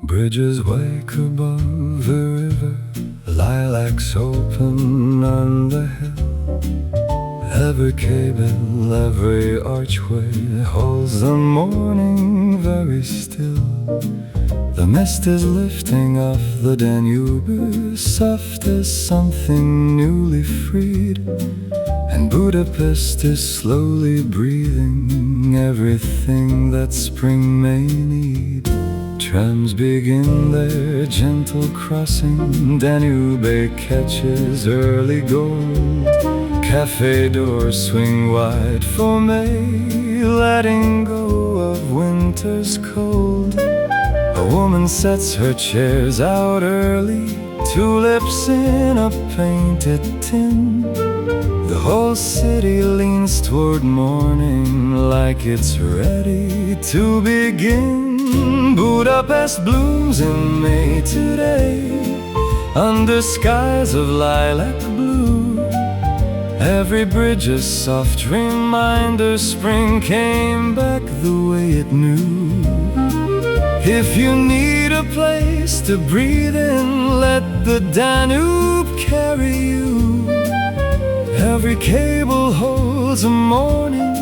Bridges wake above the river, lilacs open on the hill. Every cable, every archway holds the morning very still. The mist is lifting off the Danube, soft as something newly freed. And Budapest is slowly breathing everything that spring may need. Trams begin their gentle crossing, Danube catches early gold. Café doors swing wide for May, letting go of winter's cold. A woman sets her chairs out early, tulips in a painted tin. The whole city leans toward morning like it's ready to begin. Budapest blooms in May today, under skies of lilac blue. Every bridge a soft reminder spring came back the way it knew. If you need a place to breathe in, let the Danube carry you. Every cable holds a morning,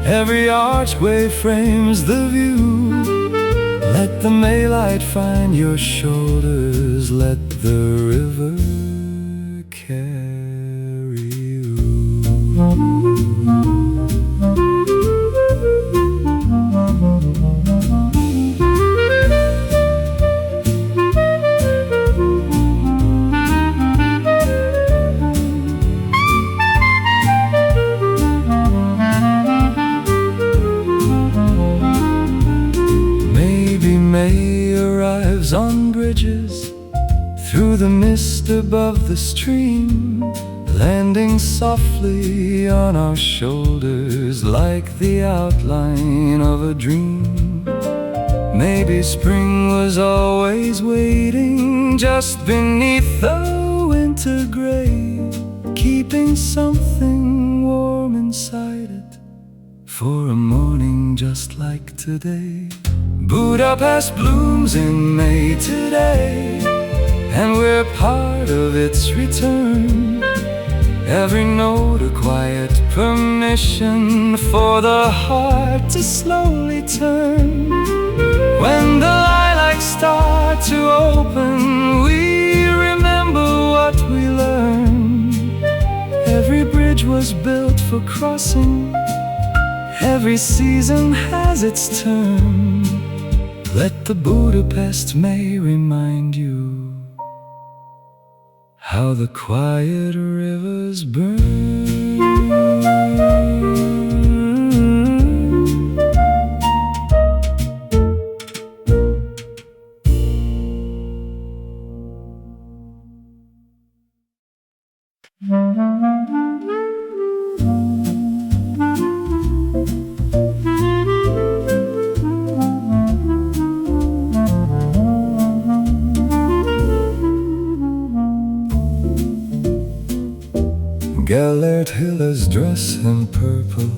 every archway frames the view. Let the May light find your shoulders, let the river carry you. May arrives on bridges, through the mist above the stream, landing softly on our shoulders like the outline of a dream. Maybe spring was always waiting just beneath the winter gray, keeping something warm inside it for a morning just like today. Budapest blooms in May today, and we're part of its return. Every note a quiet permission for the heart to slowly turn. When the lilacs start to open, we remember what we learned. Every bridge was built for crossing, every season has its turn. Let the Budapest May remind you how the quiet rivers burn. Gellért hill is dressed in purple,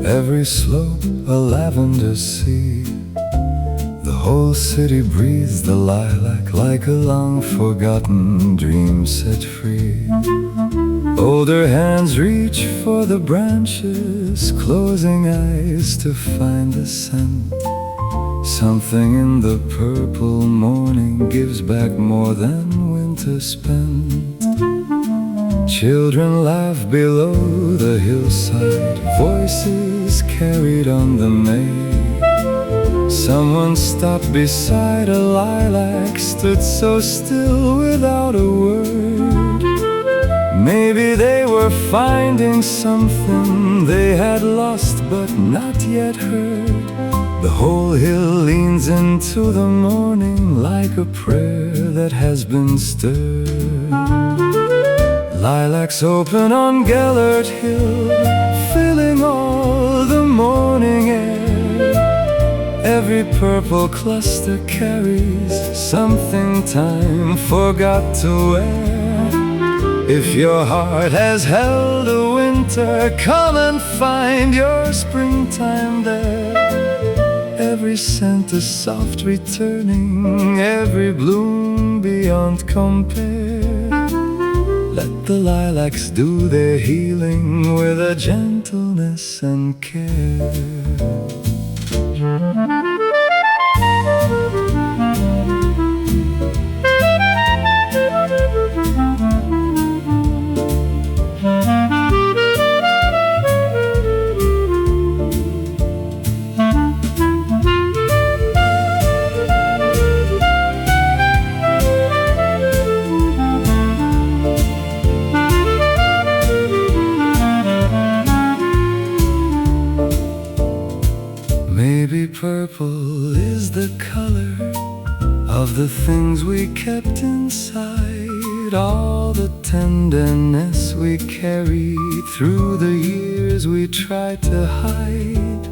every slope a lavender sea. The whole city breathes the lilac like a long-forgotten dream set free. Older hands reach for the branches, closing eyes to find the scent. Something in the purple morning gives back more than winter spent. Children laugh below the hillside, voices carried on the May. Someone stopped beside a lilac, stood so still without a word. Maybe they were finding something they had lost but not yet heard. The whole hill leans into the morning like a prayer that has been stirred. Lilacs open on Gellért hill, filling all the morning air. Every purple cluster carries something time forgot to wear. If your heart has held a winter, come and find your springtime there. Every scent a soft returning, every bloom beyond compare. Let the lilacs do their healing with a gentleness and care. Maybe purple is the color of the things we kept inside, all the tenderness we carried through the years we tried to hide.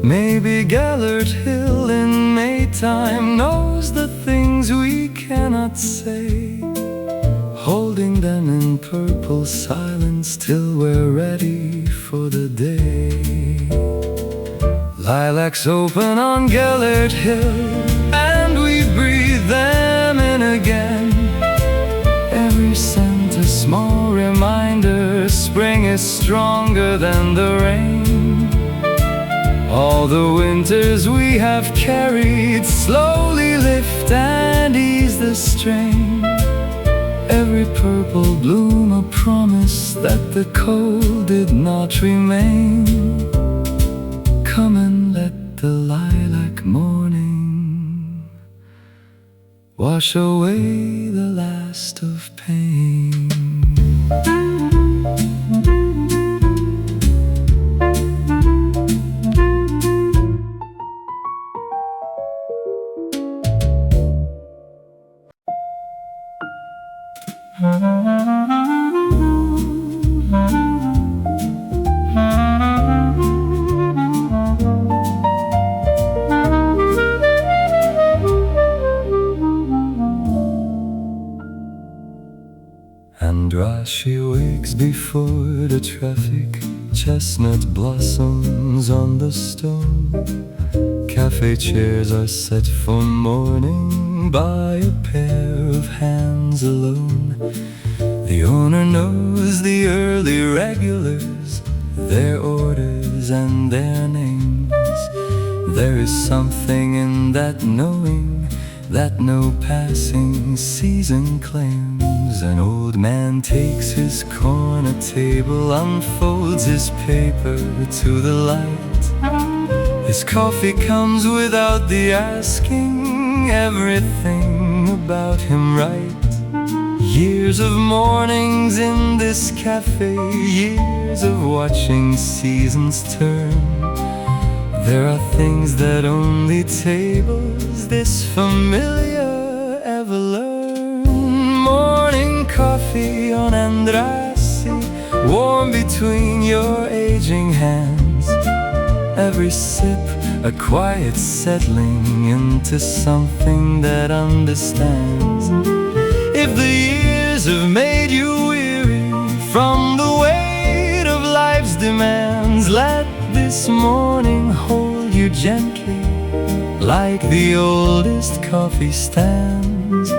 Maybe Gellért Hill in Maytime knows the things we cannot say, holding them in purple silence till we're ready for the day. Lilacs open on Gellért Hill, and we breathe them in again. Every scent a small reminder, spring is stronger than the rain. All the winters we have carried slowly lift and ease the strain. Every purple bloom a promise that the cold did not remain. Come and let the lilac morning wash away the last of pain. Andrássy wakes before the traffic, chestnut blossoms on the stone. Café chairs are set for morning by a pair of hands alone. The owner knows the early regulars, their orders and their names. There is something in that knowing that no passing season claims. An old man takes his corner table, unfolds his paper to the light. His coffee comes without the asking, everything about him right. Years of mornings in this cafe, years of watching seasons turn. There are things that only tables this familiar ever learn. Morning coffee on Andrássy, warm between your aging hands. Every sip a quiet settling into something that understands. If the years have made you weary from the weight of life's demands, let this morning hold you gently like the oldest coffee stands.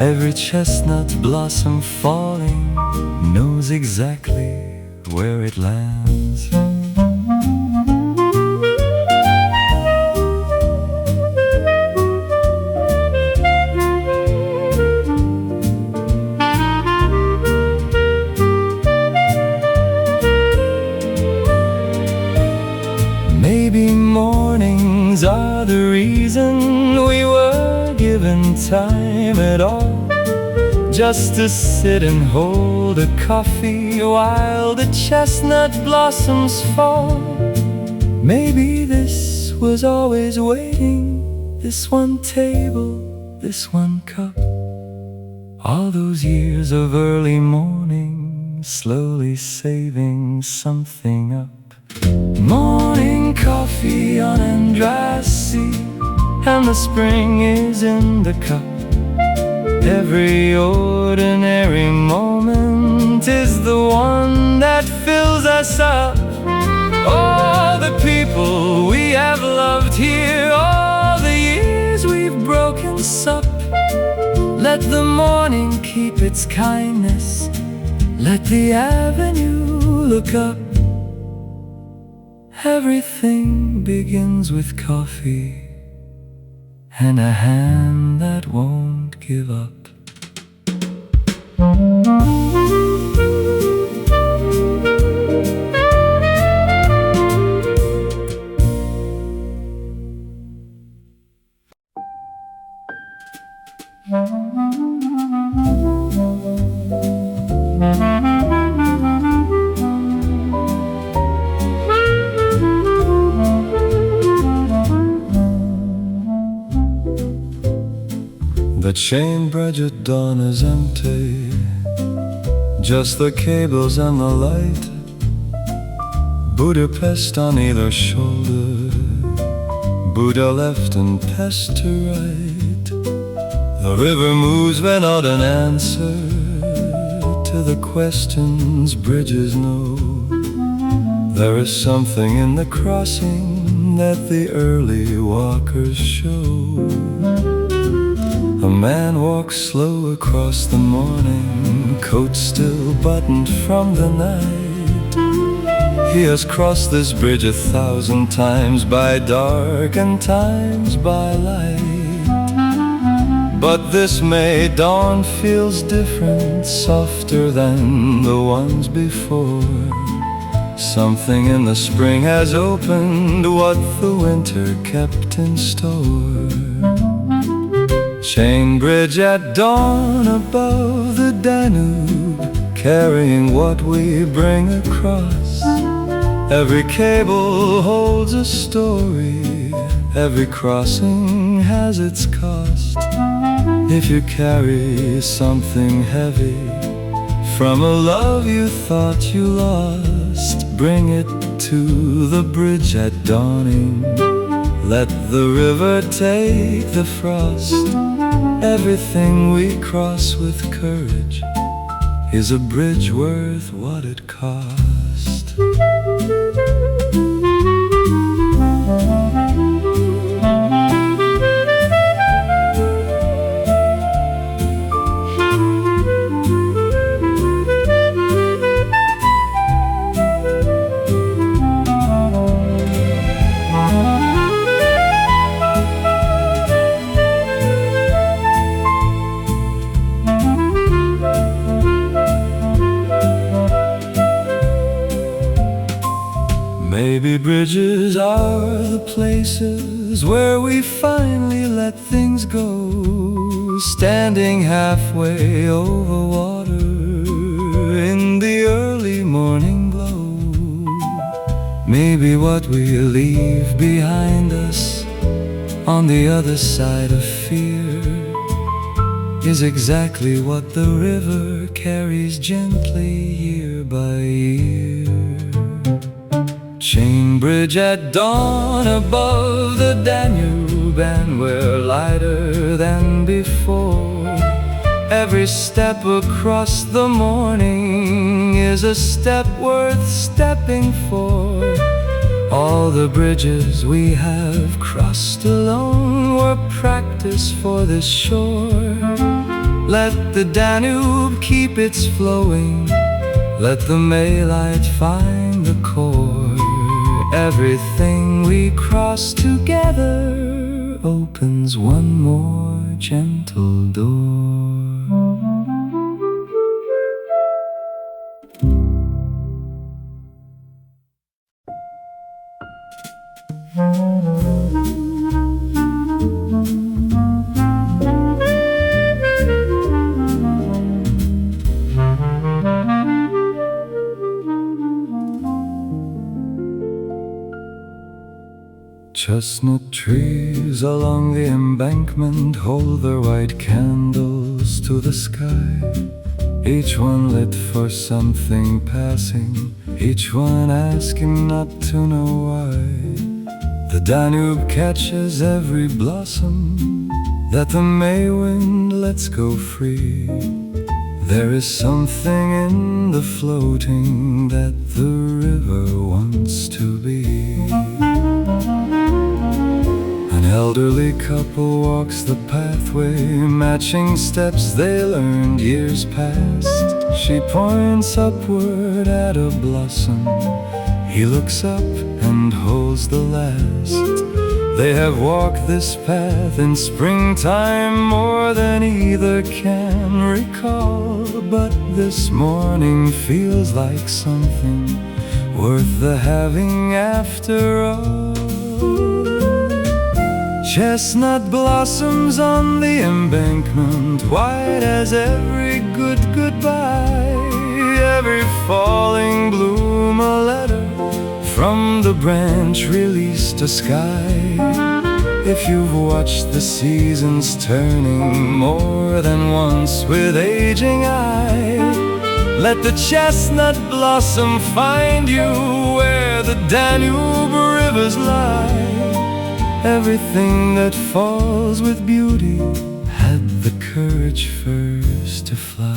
Every chestnut blossom falling knows exactly where it lands. Maybe mornings are the reason we were given time at all, just to sit and hold a coffee while the chestnut blossoms fall. Maybe this was always waiting, this one table, this one cup. All those years of early morning, slowly saving something up. Morning coffee on Andrássy, and the spring is in the cup. Every ordinary moment is the one that fills us up. All the people we have loved here, all the looks up. Let the morning keep its kindness. Let the avenue look up. Everything begins with coffee and a hand that won't give up. The chain bridge at dawn is empty, just the cables and the light. Budapest on either shoulder, Buda left and Pest to right. The river moves without an answer to the questions bridges know. There is something in the crossing that the early walkers show. A man walks slow across the morning, coat still buttoned from the night. He has crossed this bridge 1,000 times, by dark and times by light. But this May dawn feels different, softer than the ones before. Something in the spring has opened what the winter kept in store. Chain bridge at dawn above the Danube, carrying what we bring across. Every cable holds a story, every crossing has its cost. If you carry something heavy from a love you thought you lost, bring it to the bridge at dawning. Let the river take the frost. Everything we cross with courage is a bridge worth what it cost. Maybe bridges are the places where we finally let things go, standing halfway over water in the early morning glow. Maybe what we leave behind us on the other side of fear is exactly what the river carries gently year by year. Chain bridge at dawn above the Danube, and we're lighter than before. Every step across the morning is a step worth stepping for. All the bridges we have crossed alone were practice for this shore. Let the Danube keep its flowing, let the May light find the core. Everything we cross together opens one more gentle door. Chestnut trees along the embankment hold their white candles to the sky, each one lit for something passing, each one asking not to know why. The Danube catches every blossom that the May wind lets go free. There is something in the floating that the river wants to be. An elderly couple walks the pathway, matching steps they learned years past. She points upward at a blossom, he looks up and holds the last. They have walked this path in springtime more than either can recall, but this morning feels like something worth the having after all. Chestnut blossoms on the embankment, white as every good goodbye, every falling bloom a letter from the branch released to sky. If you've watched the seasons turning more than once with aging eye, let the chestnut blossom find you where the Danube rivers lie. Everything that falls with beauty had the courage first to fly.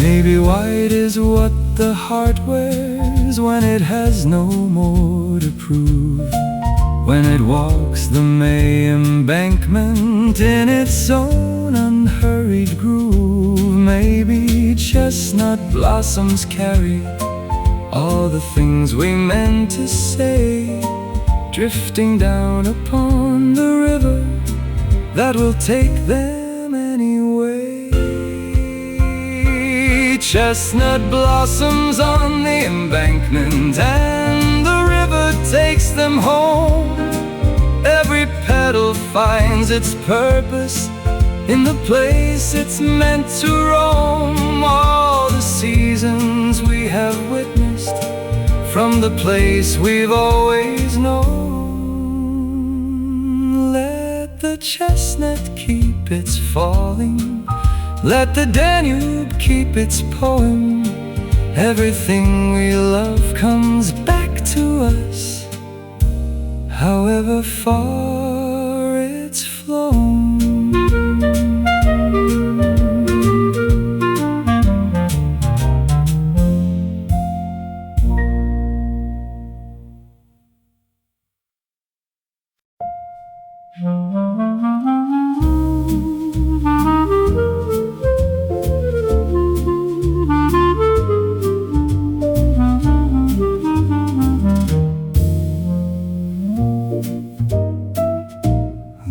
Maybe white is what the heart wears when it has no more to prove, when it walks the May embankment in its own unhurried groove. Maybe chestnut blossoms carry all the things we meant to say, drifting down upon the river that will take them anyway. Chestnut blossoms on the embankment, and the river takes them home. Every petal finds its purpose in the place it's meant to roam. All the seasons we have witnessed from the place we've always known. Let the chestnut keep its falling, let the Danube keep its poem. Everything we love comes back to us, however far it's flown.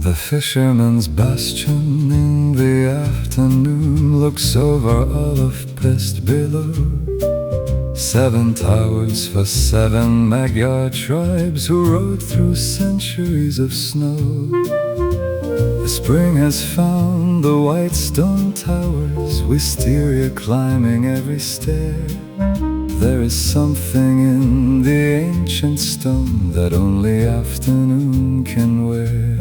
The fisherman's bastion in the afternoon looks over all of Pest below. 7 towers for 7 Magyar tribes who rode through centuries of snow. The spring has found the white stone towers, Wisteria climbing every stair. There is something in the ancient stone that only afternoon can wear.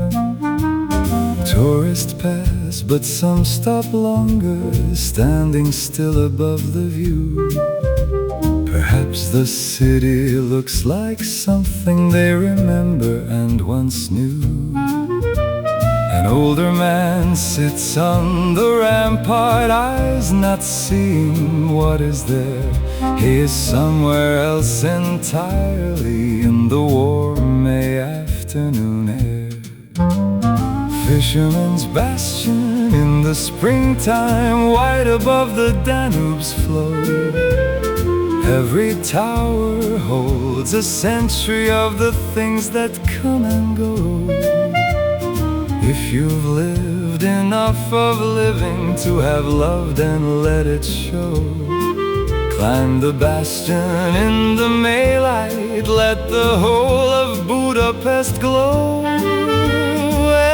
Tourists pass, but some stop longer, standing still above the view. Perhaps the city looks like something they remember and once knew. An older man sits on the rampart, eyes not seeing what is there. He is somewhere else entirely in the warm May afternoon air. Fisherman's bastion in the springtime, white above the Danube's flow. Every tower holds a century of the things that come and go. If you've lived enough of living to have loved and let it show, climb the bastion in the May light, let the whole of Budapest glow.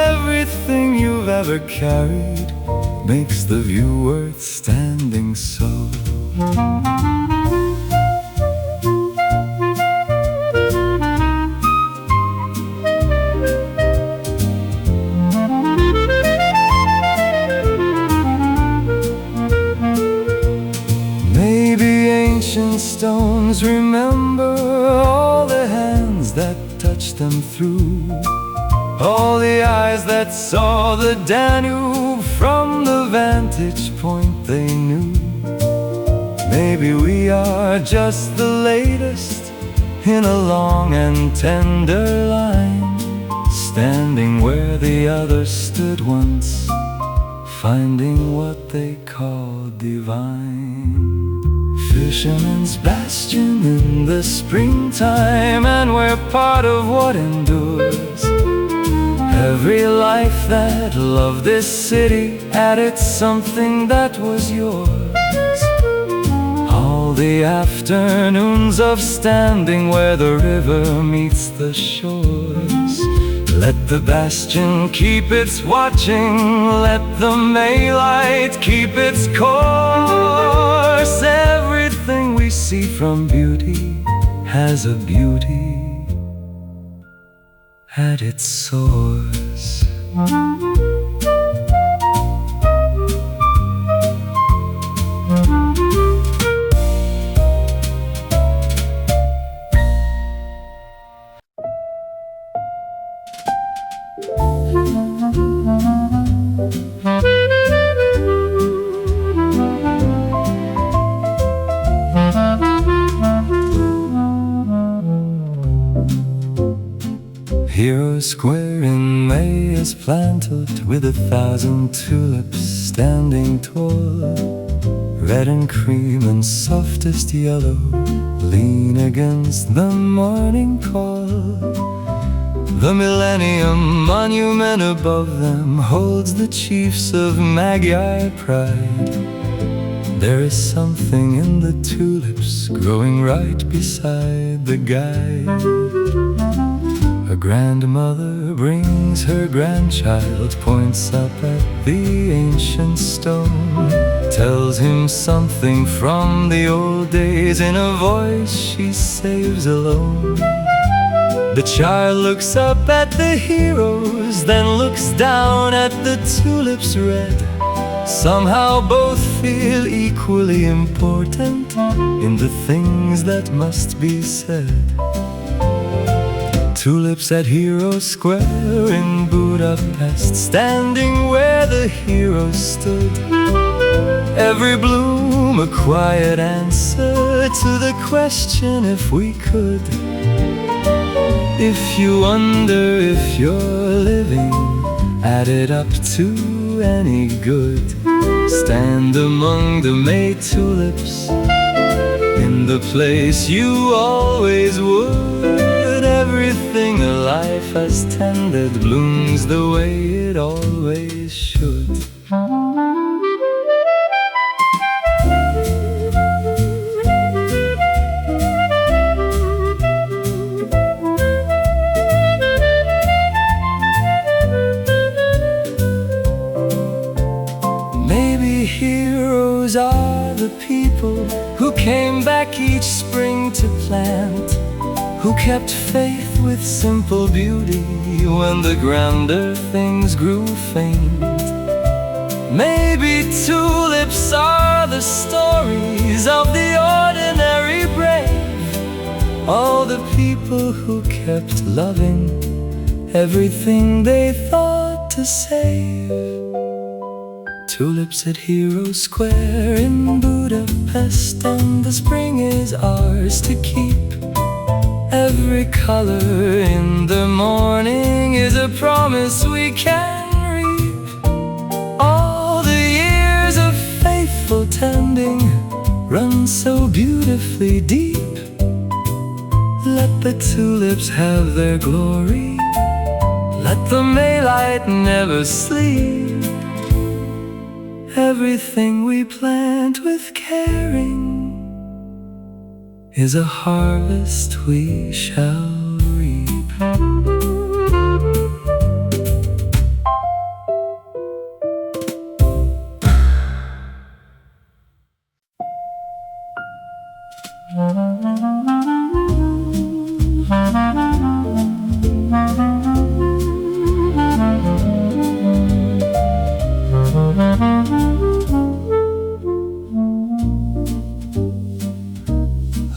Everything you've ever carried makes the view worth standing so. Maybe ancient stones remember all the hands that that touched them through. All the eyes that saw the Danube from the vantage point they knew. Maybe we are just the latest in a long and tender line, standing where the others stood once, finding what they call divine. Fisherman's Bastion in the springtime, and we're part of what endures. Every life that loved this city added something that was yours. All the afternoons of standing where the river meets the shores. Let the bastion keep its watching, let the May light keep its course. Everything we see from beauty has a beauty at its source. Hero Square in May is planted with 1,000 tulips standing tall. Red and cream and softest yellow lean against the morning call. The Millennium Monument above them holds the chiefs of Magyar pride. There is something in the tulips growing right beside the guide. A grandmother brings her grandchild, points up at the ancient stone, tells him something from the old days in a voice she saves alone. The child looks up at the heroes, then looks down at the tulips red. Somehow both feel equally important in the things that must be said. Tulips at Hero Square in Budapest, standing where the heroes stood. Every bloom a quiet answer to the question if we could. If you wonder if you're living added up to any good, stand among the May tulips in the place you always would. Everything a life has tended blooms the way it always should. Maybe heroes are the people who came back each spring to plant, who kept faith with simple beauty when the grander things grew faint. Maybe tulips are the stories of the ordinary brave, all the people who kept loving everything they thought to save. Tulips at Hero Square in Budapest, and the spring is ours to keep. Every color in the morning is a promise we can reap. All the years of faithful tending run so beautifully deep. Let the tulips have their glory, let the May light never sleep. Everything we plant with caring is a harvest we shall reap.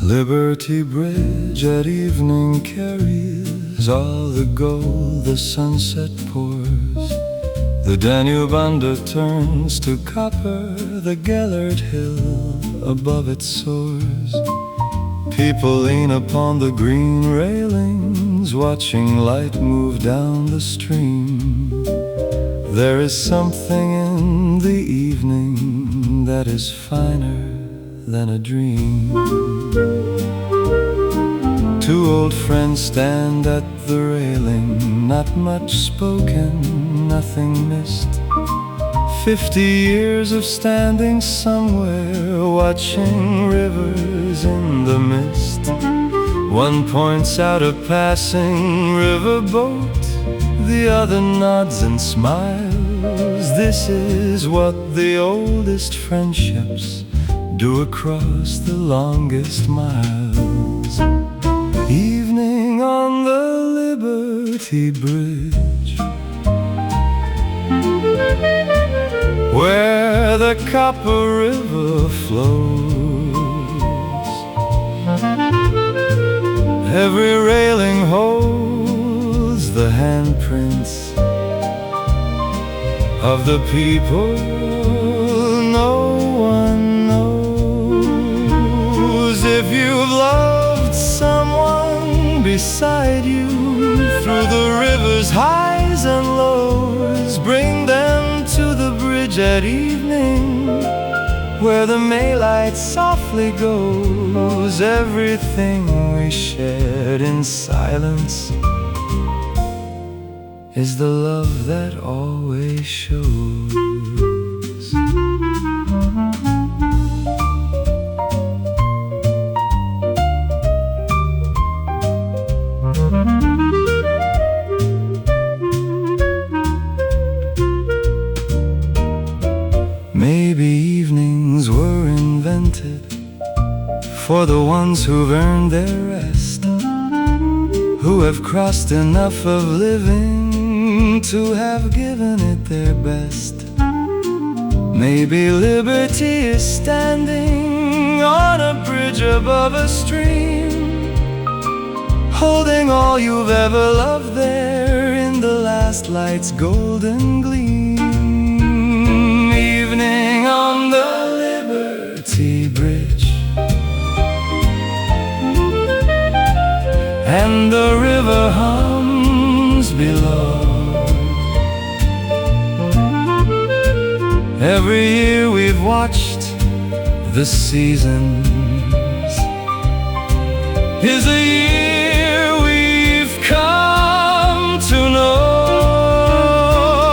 Liberty Bridge at evening is all the gold the sunset pours. The Danube underturns to copper, the Gellért hill above it soars. People lean upon the green railings, watching light move down the stream. There is something in the evening that is finer than a dream. Two old friends stand at the railing, not much spoken, nothing missed. 50 years of standing somewhere, watching rivers in the mist. One points out a passing riverboat, the other nods and smiles. This is what the oldest friendships do across the longest miles. Evening on the Liberty Bridge, where the copper river flows. Every railing holds the handprints of the people no one knows. If you've loved someone beside you through the river's highs and lows, bring them to the bridge at evening, where the May-light softly goes. Everything we shared in silence is the love that always shows. Maybe evenings were invented for the ones who've earned their rest, who have crossed enough of living to have given it their best. Maybe liberty is standing on a bridge above a stream, holding all you've ever loved there in the last light's golden gleam. Evening on the Liberty Bridge, and the river hums below. Every year we've watched the seasons, is a year we've come to know.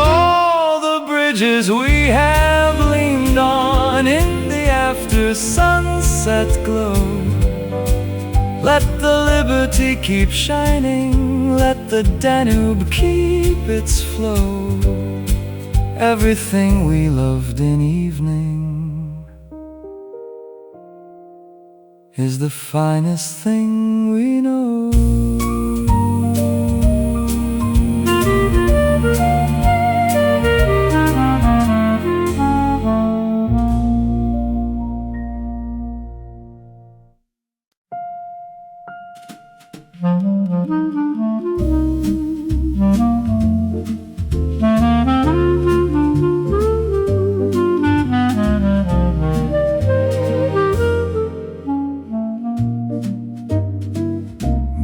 All the bridges we have leaned on in the after sunset glow. Let the Liberty keep shining, let the Danube keep its flow. Everything we loved in evening is the finest thing we know.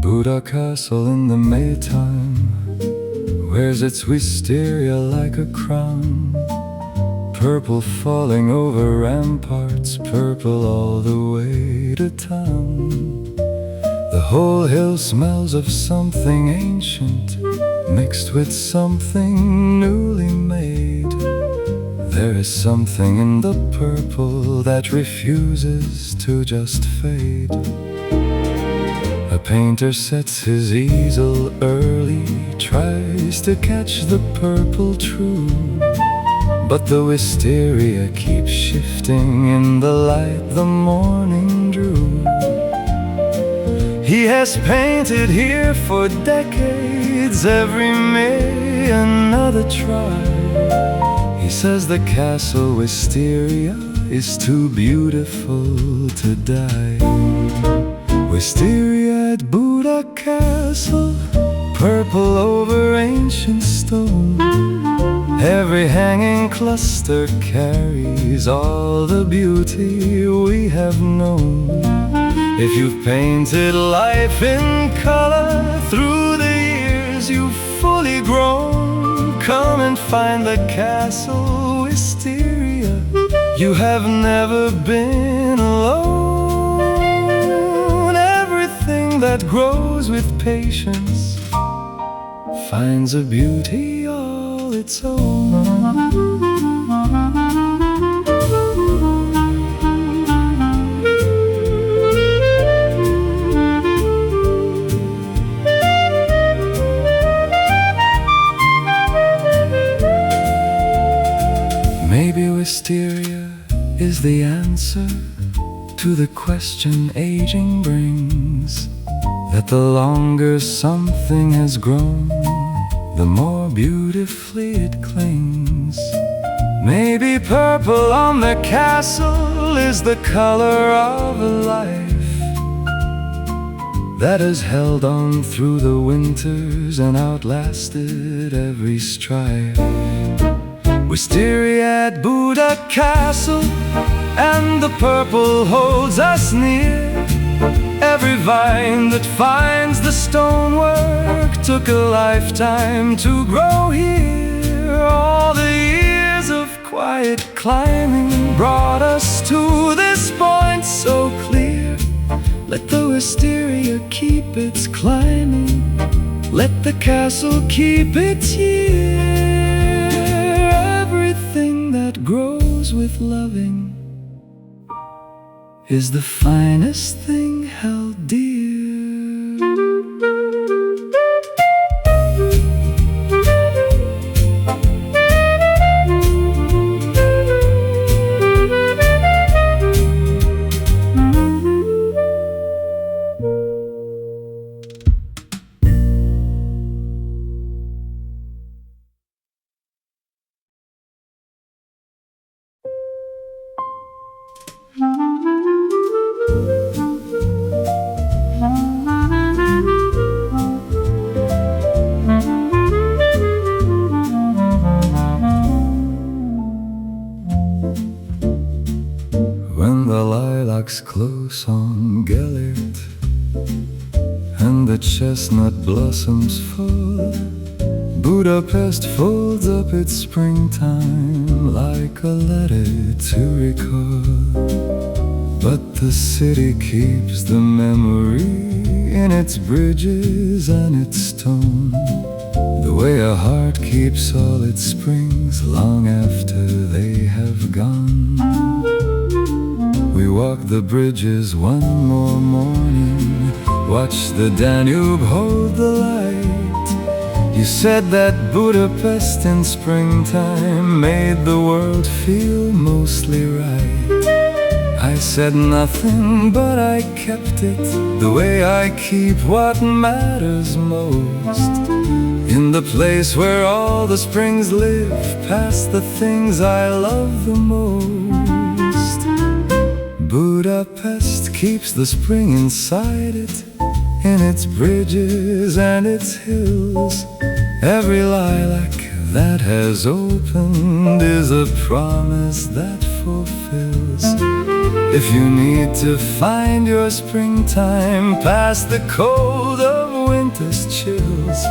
Buda castle in the Maytime wears its wisteria like a crown, purple falling over ramparts, purple all the way to town. The whole hill smells of something ancient mixed with something newly made. There is something in the purple that refuses to just fade. A painter sets his easel early, tries to catch the purple true, but the wisteria keeps shifting in the light the morning drew. He has painted here for decades, every May another try. He says the castle wisteria is too beautiful to die. Wisteria at Buda Castle, purple over ancient stone. Every hanging cluster carries all the beauty we have known. If you've painted life in color through the years you've fully grown, come and find the castle Wisteria. You have never been alone. Everything that grows with patience finds a beauty all its own. Maybe Wisteria is the answer to the question aging brings, that the longer something has grown, the more beautifully it clings. Maybe purple on the castle is the color of a life that has held on through the winters and outlasted every strife. Wisteria at Buda Castle, and the purple holds us near. Every vine that finds the stonework took a lifetime to grow here. All the years of quiet climbing brought us to this point so clear. Let the wisteria keep its climbing, let the castle keep its year. Everything that grows with loving is the finest thing held dear. When the lilacs close on Gellért and the chestnut blossoms fall, Budapest folds up its springtime like a letter to recall. But the city keeps the memory in its bridges and its stone, the way a heart keeps all its springs long after they have gone. We walk the bridges one more morning, watch the Danube hold the light. You said that Budapest in springtime made the world feel mostly right. I said nothing, but I kept it the way I keep what matters most. In the place where all the springs live, past the things I love the most. Budapest keeps the spring inside it, in its bridges and its hills. Every lilac that has opened is a promise that fulfills. If you need to find your springtime past the cold of winter's chills,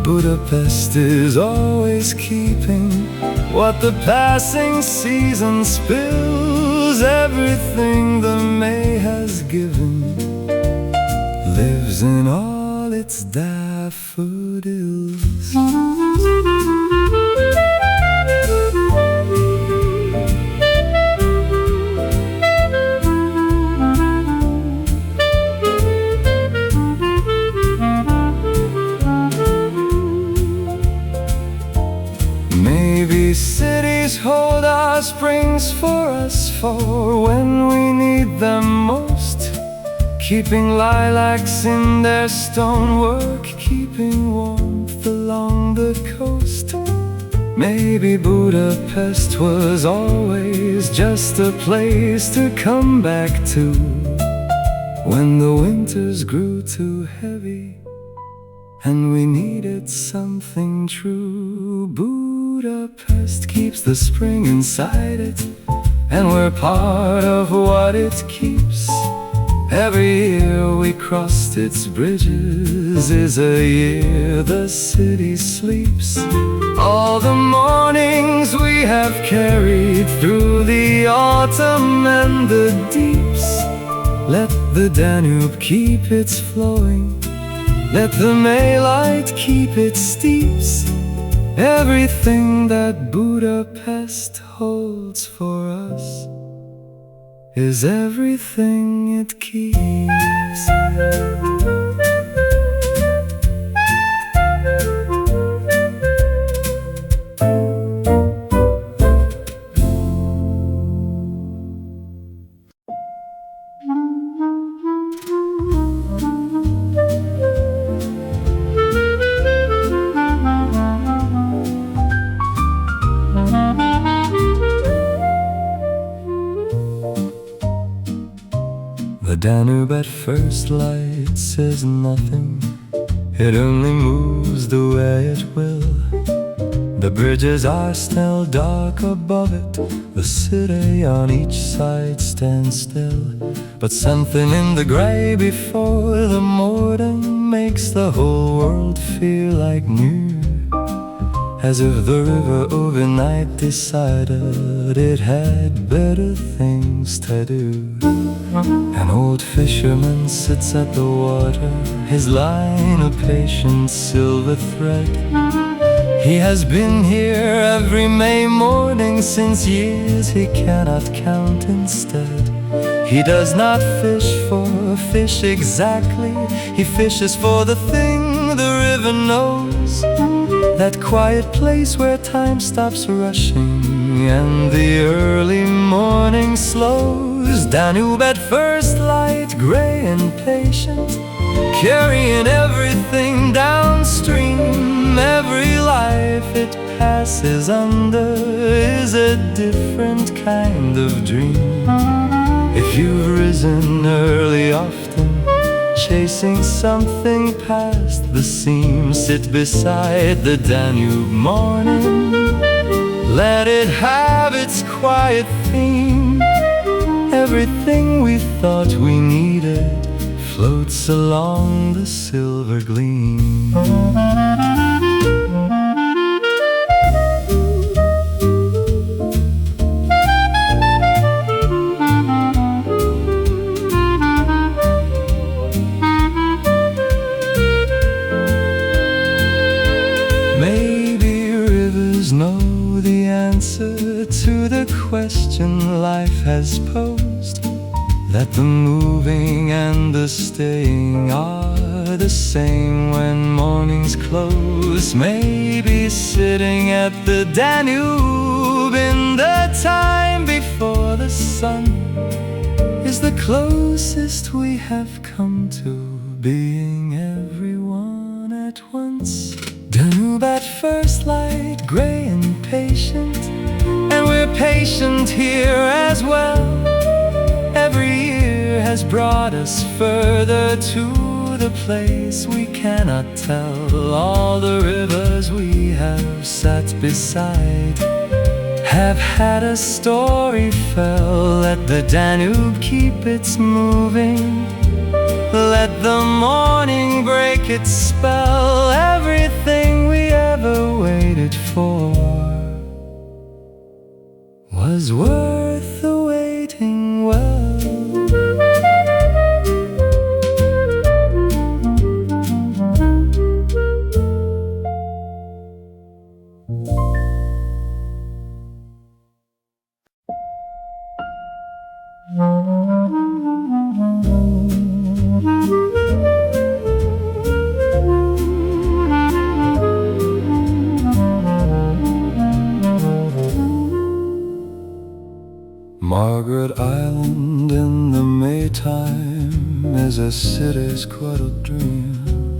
Budapest is always keeping what the passing season spills. Everything the May has given lives in all its daffodils. Maybe cities hold our springs for us for when we need them most, keeping lilacs in their stonework, keeping warmth along the coast. Maybe Budapest was always just a place to come back to when the winters grew too heavy and we needed something true. Budapest keeps the spring inside it, and we're part of what it keeps. Every year we crossed its bridges is a year the city sleeps. All the mornings we have carried through the autumn and the deeps. Let the Danube keep its flowing, let the May light keep its steeps. Everything that Budapest holds for us is everything it keeps. The Danube at first light says nothing, it only moves the way it will. The bridges are still dark above it, the city on each side stands still. But something in the grey before the morning makes the whole world feel like new. As if the river overnight decided it had better things to do. An old fisherman sits at the water, his line a patient silver thread. He has been here every May morning since years he cannot count instead. He does not fish for fish exactly, he fishes for the thing the river knows. That quiet place where time stops rushing and the early morning slows. Danube at first light, grey and patient, carrying everything downstream. Every life it passes under is a different kind of dream. If you've risen early often, chasing something past the seam, sit beside the Danube morning, let it have its quiet theme. Everything we thought we needed floats along the silver gleam. Maybe rivers know the answer to the question life has posed, that the moving and the staying are the same when mornings close. Maybe sitting at the Danube in the time before the sun is the closest we have come to being everyone at once. Danube at first light, grey and patient, and we're patient here as well. Every year has brought us further to the place we cannot tell. All the rivers we have sat beside have had a story fell. Let the Danube keep its moving, let the morning break its spell. Everything we ever waited for was worth the waiting well. Margaret Island in the Maytime is a city's cradled dream.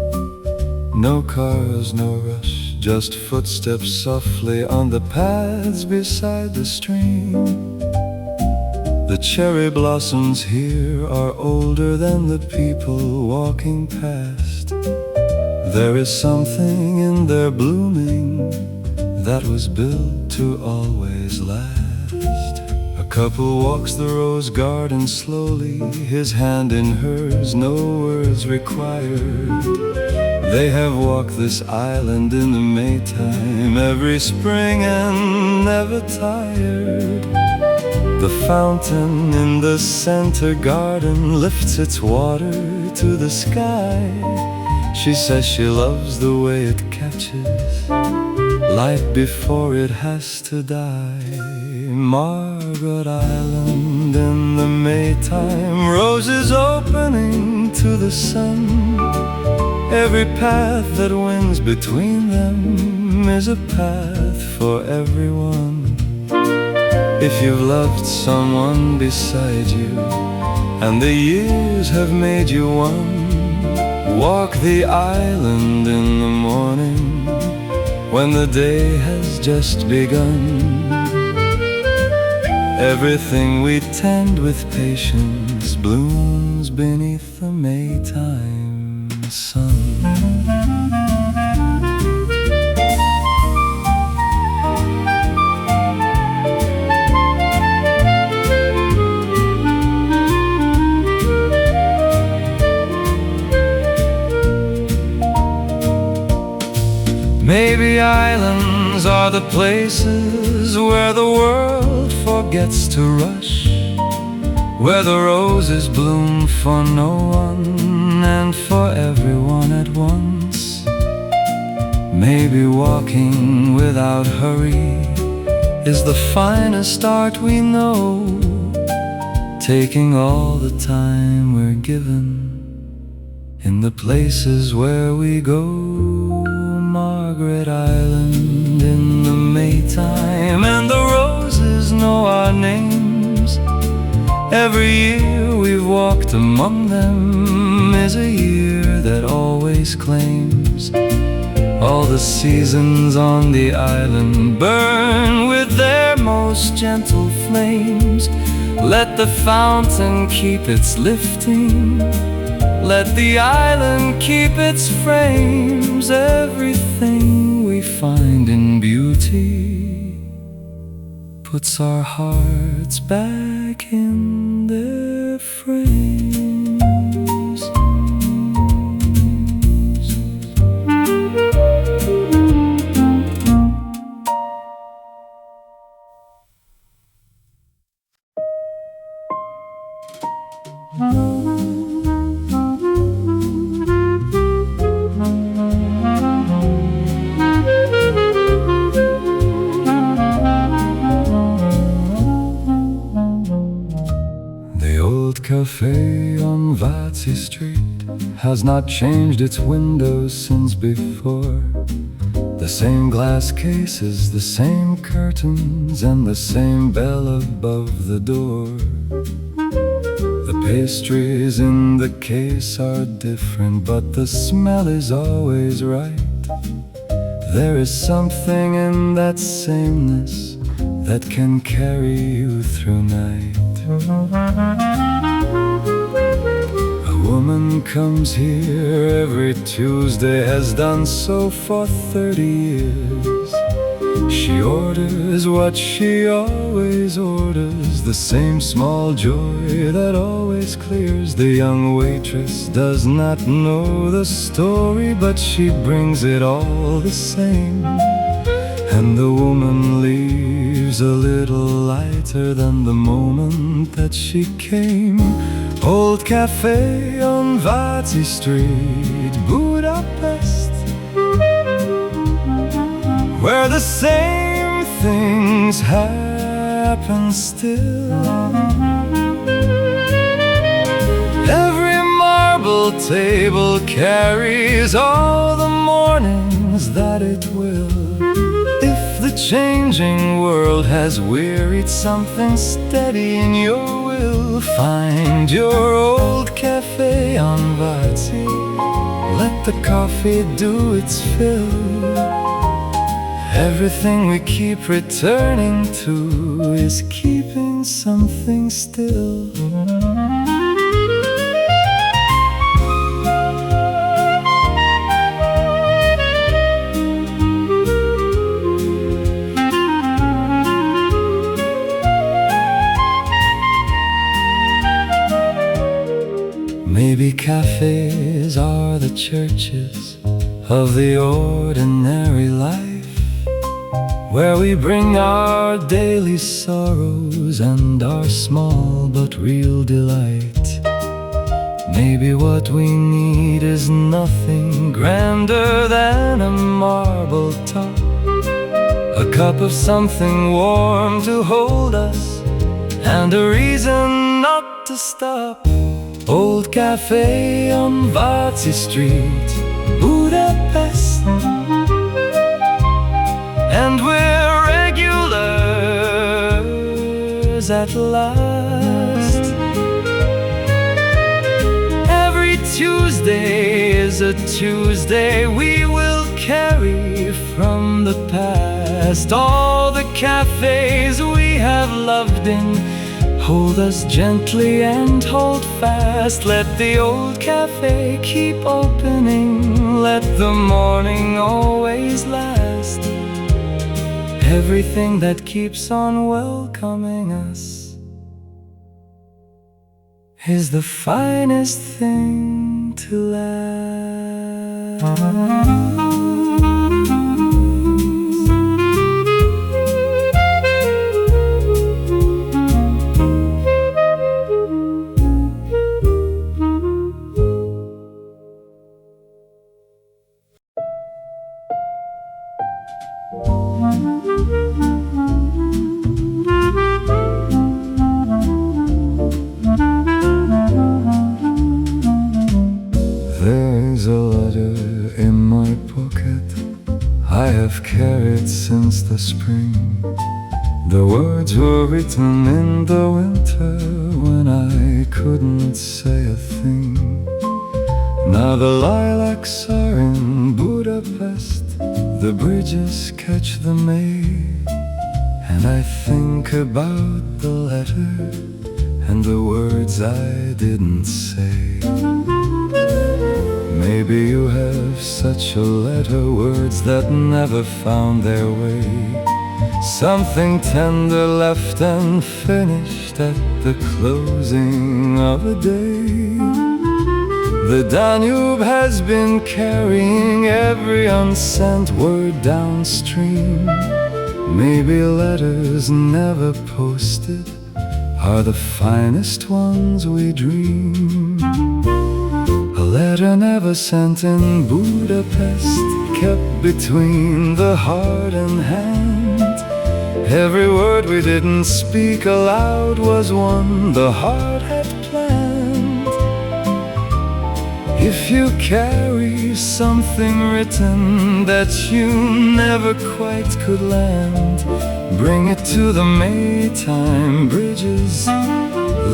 No cars, no rush, just footsteps softly on the paths beside the stream. The cherry blossoms here are older than the people walking past. There is something in their blooming that was built to always last. A couple walks the rose garden slowly, his hand in hers, no words required. They have walked this island in the Maytime every spring and never tired. The fountain in the center garden lifts its water to the sky. She says she loves the way it catches light before it has to die. Margaret Island in the Maytime, roses opening to the sun. Every path that winds between them is a path for everyone. If you've loved someone beside you and the years have made you one, walk the island in the morning when the day has just begun. Everything we tend with patience blooms beneath the Maytime sun. Maybe islands are the places where the world forgets to rush, where the roses bloom for no one and for everyone at once. Maybe walking without hurry is the finest art we know, taking all the time we're given in the places where we go. Margaret Island in the Maytime, and the roses know our names. Every year we've walked among them is a year that always claims all the seasons on the island burn with their most gentle flames. Let the fountain keep its lifting, let the island keep its frames. Everything we find in beauty puts our hearts back in their frames. Café on Váci Street has not changed its windows since before. The same glass cases, the same curtains, and the same bell above the door. The pastries in the case are different, but the smell is always right. There is something in that sameness that can carry you through night. A woman comes here every Tuesday, has done so for 30 years. She orders what she always orders, the same small joy that always clears. The young waitress does not know the story, but she brings it all the same. And the woman leaves a little lighter than the moment that she came. Old Café on Váci Street, Budapest, where the same things happen still. Every marble table carries all the mornings that it will. If the changing world has wearied something steady in your will, find your old café on Váci. Let the coffee do its fill. Everything we keep returning to is keeping something still. churches of the ordinary life, where we bring our daily sorrows and our small but real delight. Maybe what we need is nothing grander than a marble top, a cup of something warm to hold us, and a reason not to stop. Old Café on Váci Street, Budapest, and we're regulars at last. Every Tuesday is a Tuesday we will carry from the past. All the cafes we have loved in hold us gently and hold fast. Let the old cafe keep opening, let the morning always last. Everything that keeps on welcoming us is the finest thing to last. There's a letter in my pocket I have carried since the spring. The words were written in the winter when I couldn't say a thing. Now the lilacs are in Budapest, the bridges catch the May, and I think about the letter and the words I didn't say. Maybe you have such a letter, words that never found their way, something tender left unfinished at the closing of a day. The Danube has been carrying every unsent word downstream. Maybe letters never posted are the finest ones we dream. A letter never sent in Budapest, kept between the heart and hand. Every word we didn't speak aloud was one the heart had planned. If you carry something written that you never quite could land, bring it to the Maytime bridges,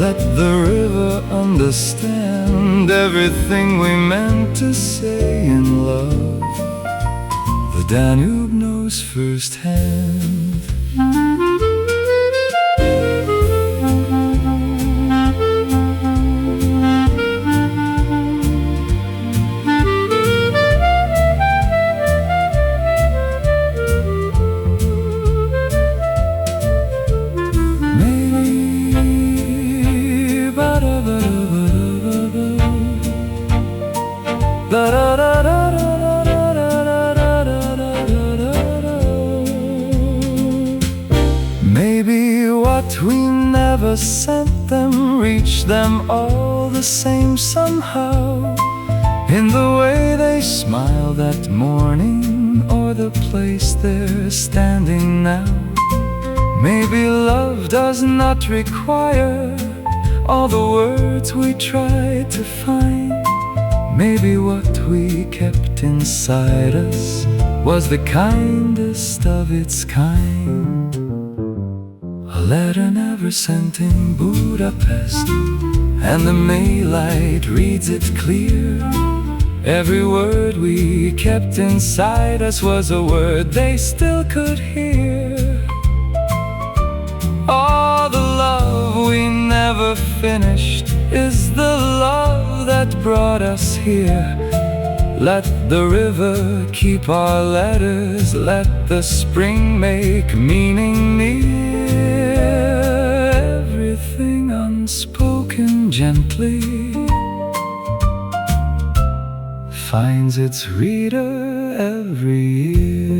let the river understand everything we meant to say in love. The Danube knows firsthand. Maybe what we never sent them reached them all the same somehow, in the way they smiled that morning or the place they're standing now. Maybe love does not require all the words we tried to find. Maybe what we kept inside us was the kindest of its kind. A letter never sent in Budapest, and the May light reads it clear. Every word we kept inside us was a word they still could hear. All the love we never finished is the love that brought us here. Let the river keep our letters, let the spring make meaning near. Everything unspoken gently finds its reader every year.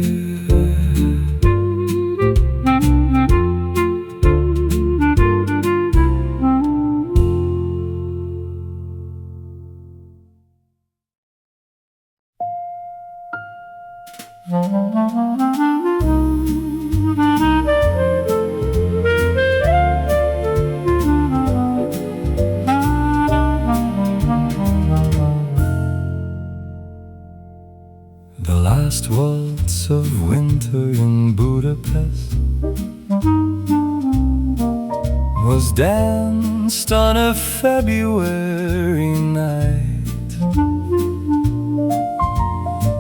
The last waltz of winter in Budapest was danced on a February night.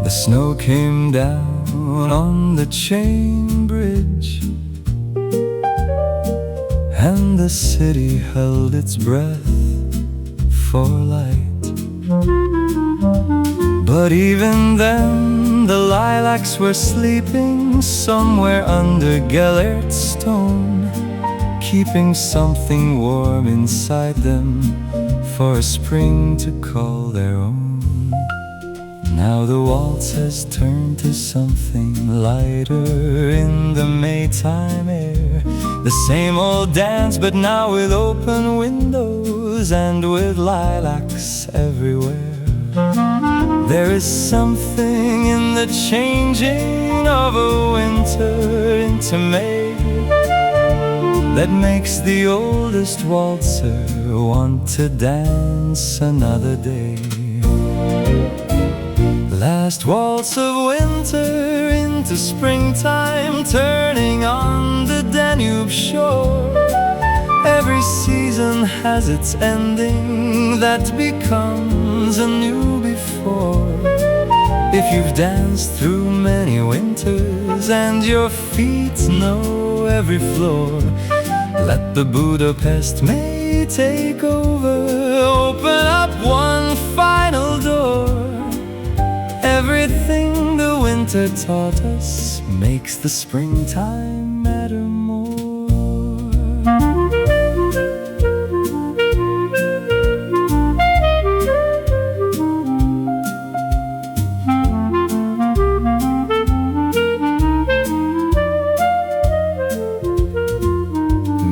The snow came down on the chain bridge, and the city held its breath for light. But even then the lilacs were sleeping somewhere under Gelliert's stone, keeping something warm inside them for a spring to call their own. Now the waltz has turned to something lighter in the Maytime air. The same old dance, but now with open windows and with lilacs everywhere. There is something in the changing of a winter into May that makes the oldest waltzer want to dance another day. Last waltz of winter into springtime, turning on the Danube shore. Every season has its ending that becomes a new before. If you've danced through many winters and your feet know every floor, let the Budapest May take over, open up one final door. Everything the winter taught us makes the springtime matter more.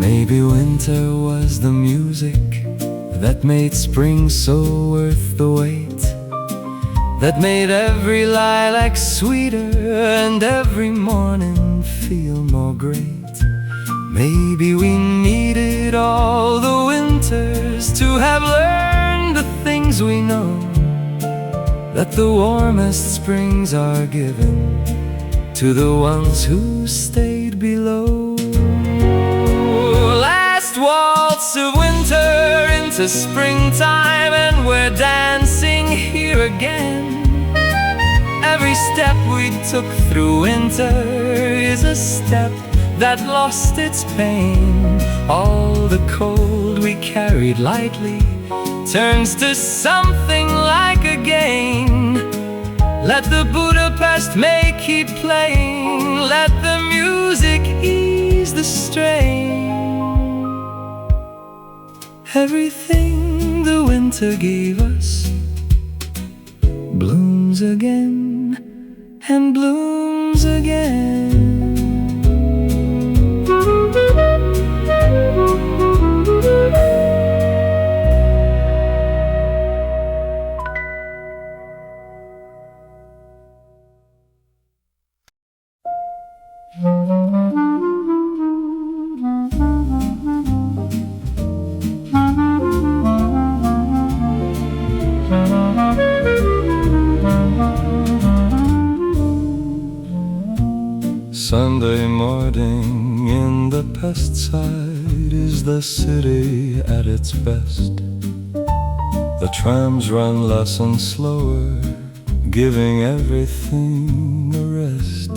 Maybe winter was the music that made spring so worth the wait, that made every lilac sweeter and every morning feel more great. Maybe we needed all the winters to have learned the things we know, that the warmest springs are given to the ones who stayed below. Last waltz of winter into springtime, and we're dancing here again. Every step we took through winter is a step that lost its pain. All the cold we carried lightly turns to something like a gain. Let the Budapest May keep playing, let the music ease the strain. Everything the winter gave us blooms again and blooms again. Sunday morning in the Pest side is the city at its best. The trams run less and slower, giving everything a rest.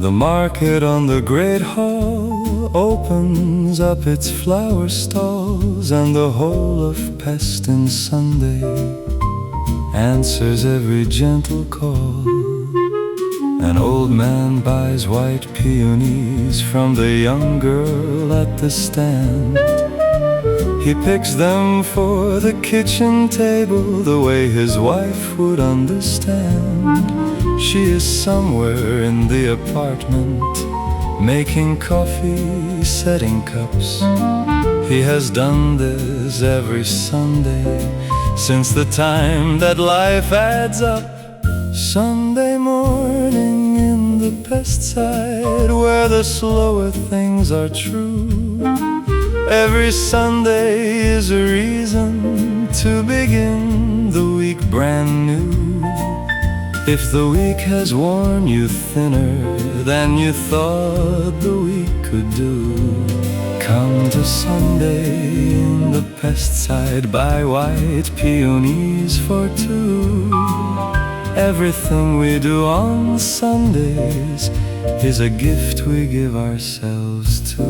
The market on the great hall opens up its flower stalls, and the whole of Pest in Sunday answers every gentle call. An old man buys white peonies from the young girl at the stand. He picks them for the kitchen table the way his wife would understand. She is somewhere in the apartment, making coffee, setting cups. He has done this every Sunday since the time that life adds up. Sunday morning in the Pest side, where the slower things are true. Every Sunday is a reason to begin the week brand new. If the week has worn you thinner than you thought the week could do, come to Sunday in the Pest side, buy white peonies for two. Everything we do on Sundays is a gift we give ourselves to.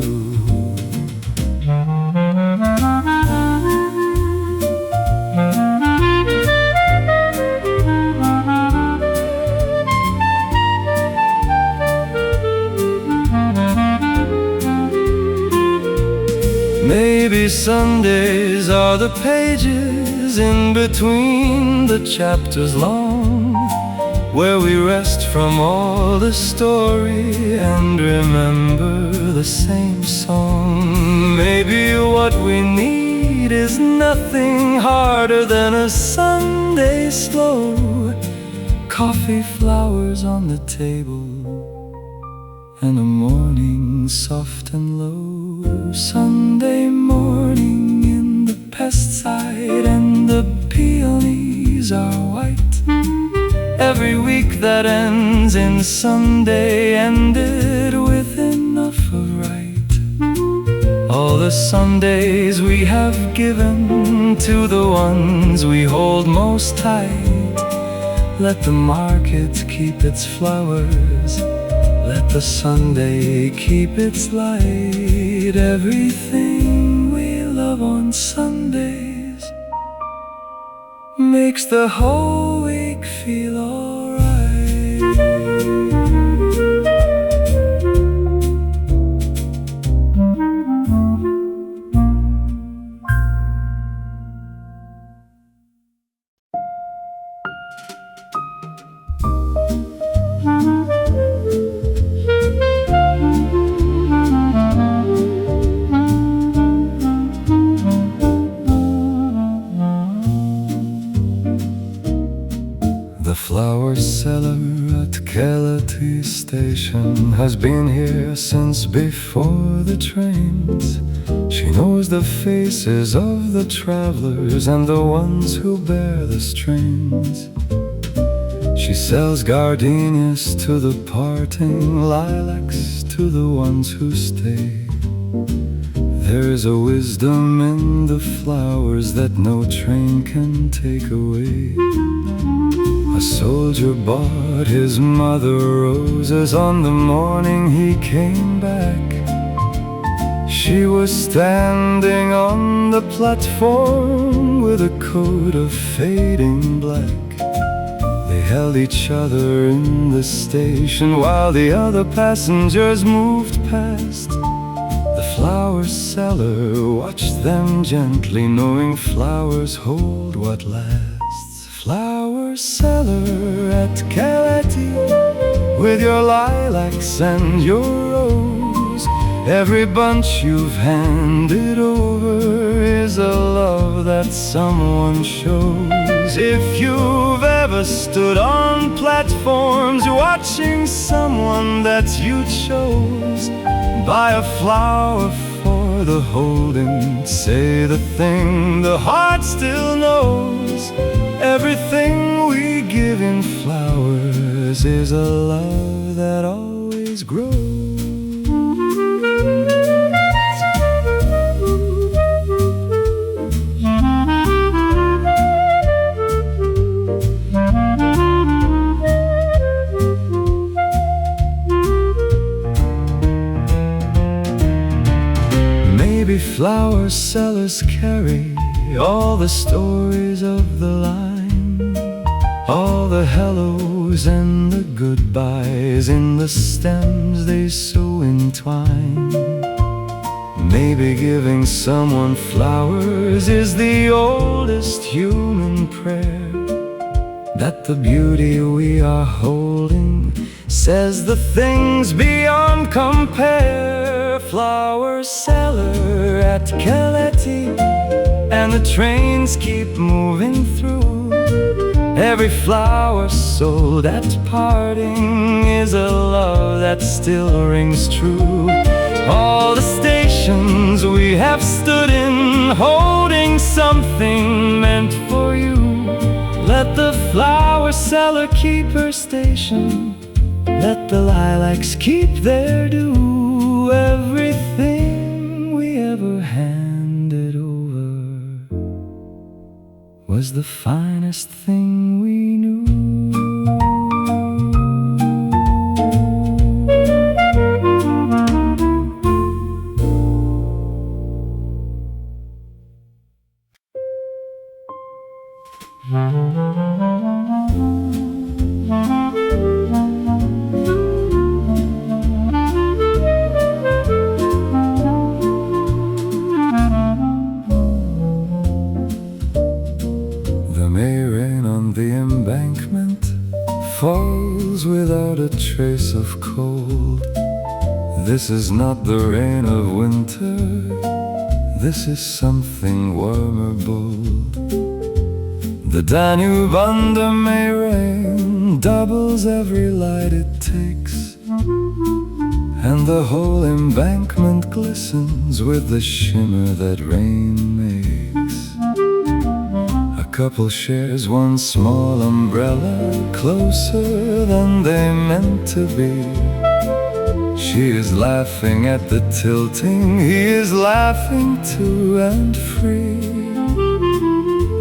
Maybe Sundays are the pages in between the chapters long, where we rest from all the story and remember the same song. Maybe what we need is nothing harder than a Sunday slow. Coffee, flowers on the table, and a morning soft and low. Sunday morning in the Pest side, and the peonies are white. Every week that ends in Sunday ended with enough of right. All the Sundays we have given to the ones we hold most tight. Let the market keep its flowers, let the Sunday keep its light. Everything we love on Sundays makes the whole week feel alright. The flower seller at Keleti station has been here since before the trains. She knows the faces of the travelers and the ones who bear the strains. She sells gardenias to the parting, lilacs to the ones who stay. There's a wisdom in the flowers that no train can take away. A soldier bought his mother roses on the morning he came back. She was standing on the platform with a coat of fading black. They held each other in the station while the other passengers moved past. The flower seller watched them gently, knowing flowers hold what lasts. Flower seller at Keleti, with your lilacs and your rose, every bunch you've handed over is a love that someone shows. If you've ever stood on platforms watching someone that you chose, buy a flower for the holding, say the thing the heart still knows. Everything we give in flowers is a love that always grows. Maybe flower sellers carry all the stories of the line, all the hellos and the goodbyes in the stems they so entwine. Maybe giving someone flowers is the oldest human prayer, that the beauty we are holding says the things beyond compare. Flower seller at Keleti, and the trains keep moving through. Every flower sold at parting is a love that still rings true. All the stations we have stood in, holding something meant for you. Let the flower seller keep her station, let the lilacs keep their due. Everything we ever handed over was the finest thing we knew. The May rain on the embankment falls without a trace of cold. This is not the rain of winter, this is something warmer, bold. The Danube under May rain doubles every light it takes, and the whole embankment glistens with the shimmer that rain makes. A couple shares one small umbrella, closer than they meant to be. She is laughing at the tilting, he is laughing too and free.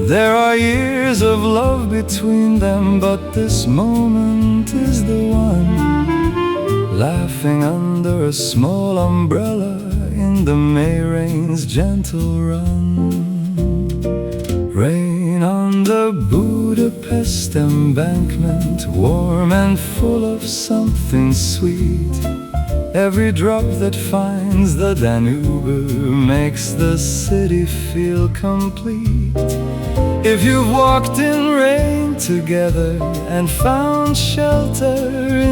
There are years of love between them, but this moment is the one. Laughing under a small umbrella in the May rain's gentle run. Rain on the Budapest embankment, warm and full of something sweet. Every drop that finds the Danube makes the city feel complete. If you've walked in rain together and found shelter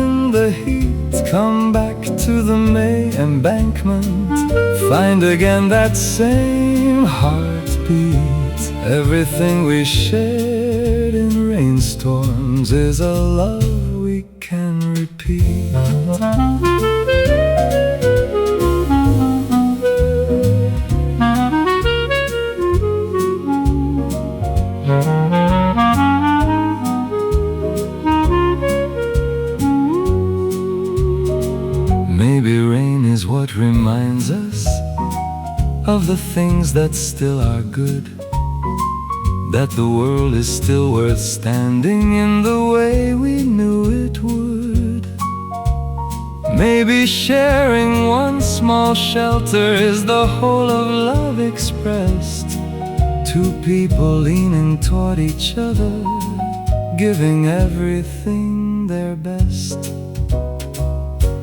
in the heat, come back to the May embankment, find again that same heartbeat. Everything we shared in rainstorms is a love we can repeat. Maybe rain is what reminds us of the things that still are good, that the world is still worth standing in the way we knew it would. Maybe sharing one small shelter is the whole of love expressed. Two people leaning toward each other, giving everything their best.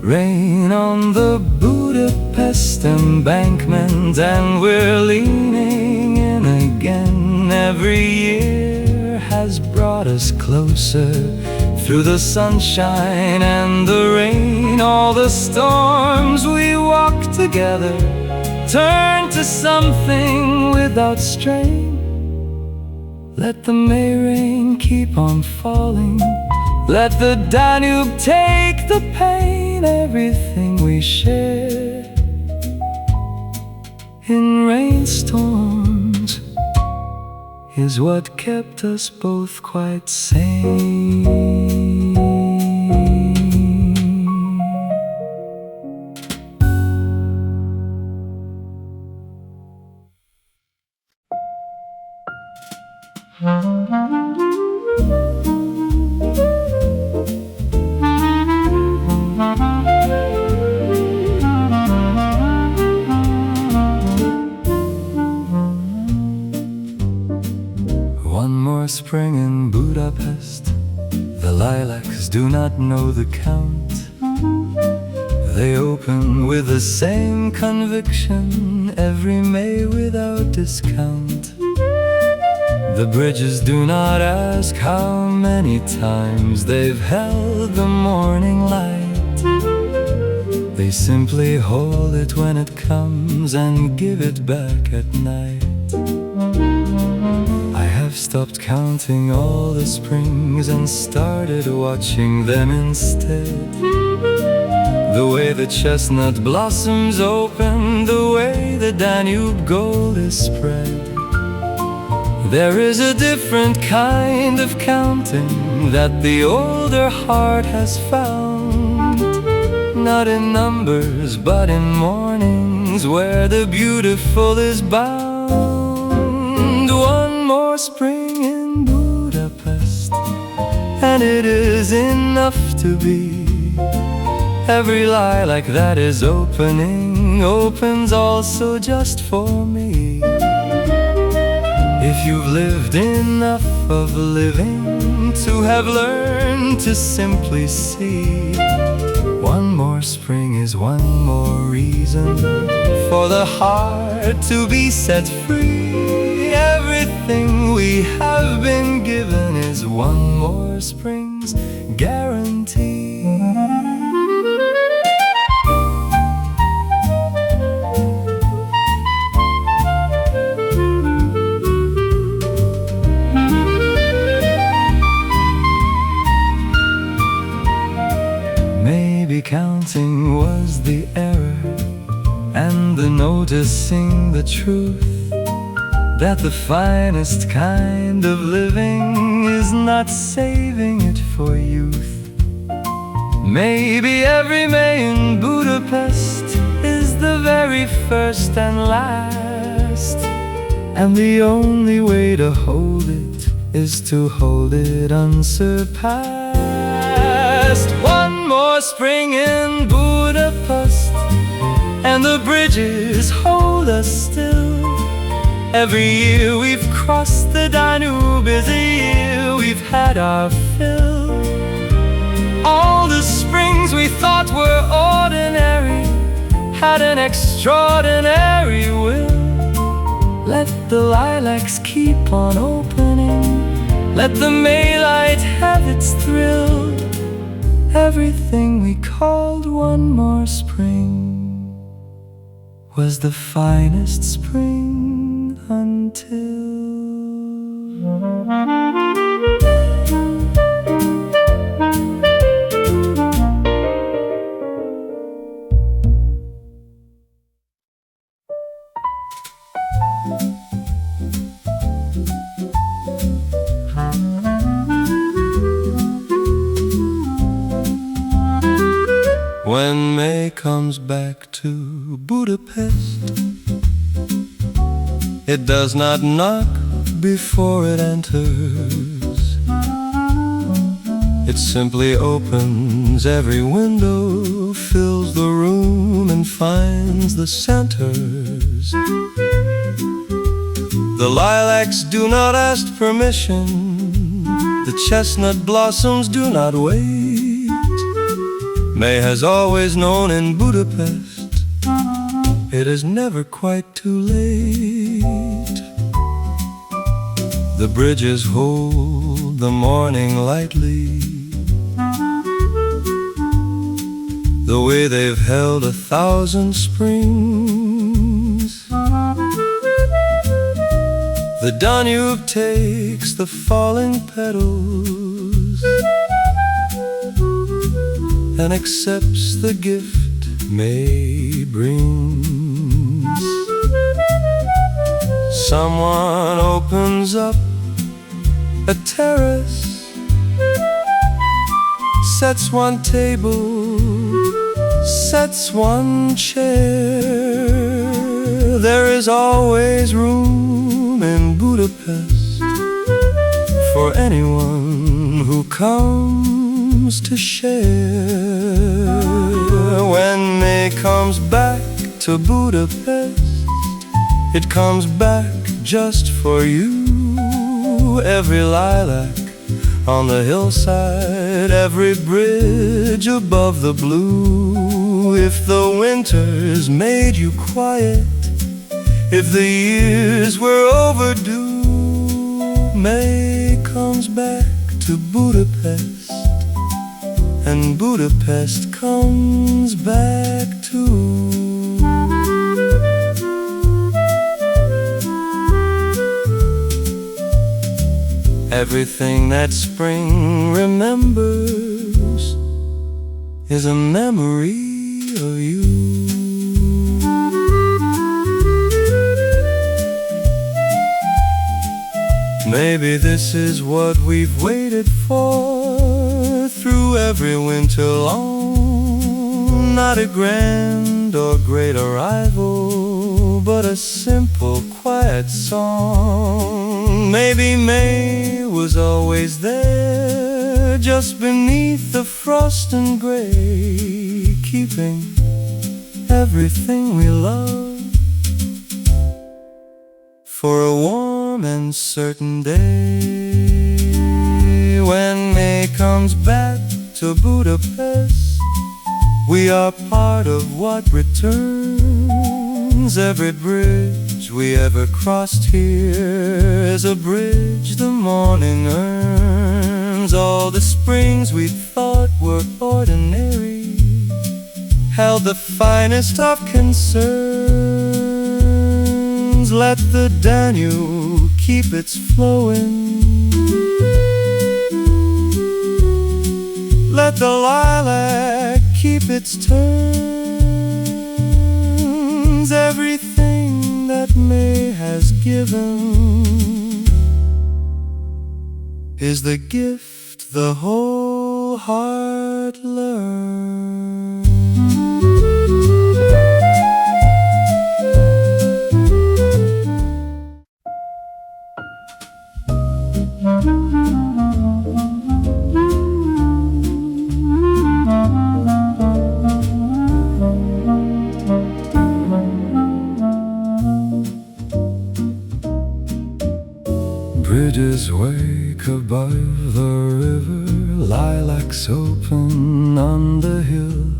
Rain on the Budapest embankment, and we're leaning in again. Every year has brought us closer, through the sunshine and the rain. All the storms we walk together turn to something without strain. Let the May rain keep on falling, let the Danube take the pain. Everything we share in rainstorms is what kept us both quite sane. Spring in Budapest, the lilacs do not know the count. They open with the same conviction every May without discount. The bridges do not ask how many times they've held the morning light. They simply hold it when it comes and give it back at night. I have stopped counting all the springs and started watching them instead. The way the chestnut blossoms open, the way the Danube gold is spread. There is a different kind of counting that the older heart has found. Not in numbers, but in mornings where the beautiful is bound. One more spring in Budapest, and it is enough to be. Every lilac that is opening opens also just for me. If you've lived enough of living to have learned to simply see, one more spring is one more reason for the heart to be set free. Everything we have been given is one more spring's guarantee. Counting was the error, and the noticing the truth that the finest kind of living is not saving it for youth. Maybe every May in Budapest is the very first and last, and the only way to hold it is to hold it unsurpassed. One more spring in Budapest, and the bridges hold us still. Every year we've crossed the Danube is a year we've had our fill. All the springs we thought were ordinary had an extraordinary will. Let the lilacs keep on opening, let the Maylight have its thrill. Everything we called one more spring was the finest spring until when May comes back to Budapest. It does not knock before it enters. It simply opens every window, fills the room and finds the centers. The lilacs do not ask permission, the chestnut blossoms do not wait. May has always known in Budapest it is never quite too late. The bridges hold the morning lightly, the way they've held 1,000 springs. The Danube takes the falling petals and accepts the gift May brings. Someone opens up a terrace, sets one table, sets one chair. There is always room in Budapest for anyone who comes to share. When May comes back to Budapest, it comes back just for you. Every lilac on the hillside, every bridge above the blue, if the winters made you quiet, if the years were overdue. May comes back to Budapest, and Budapest comes back too. Everything that spring remembers is a memory of you. Maybe this is what we've waited for through every winter long. Not a grand or great arrival, but a simple, quiet song. Maybe May was always there, just beneath the frost and gray, keeping everything we love for a warm and certain day. When May comes back to Budapest, we are part of what returns. Every bridge we ever crossed here is a bridge the morning earns. All the springs we thought were ordinary held the finest of concerns. Let the Danube keep its flowing, let the lilac keep its turns. Everything that May has given is the gift the whole heart learns. Bridges wake above the river, lilacs open on the hill.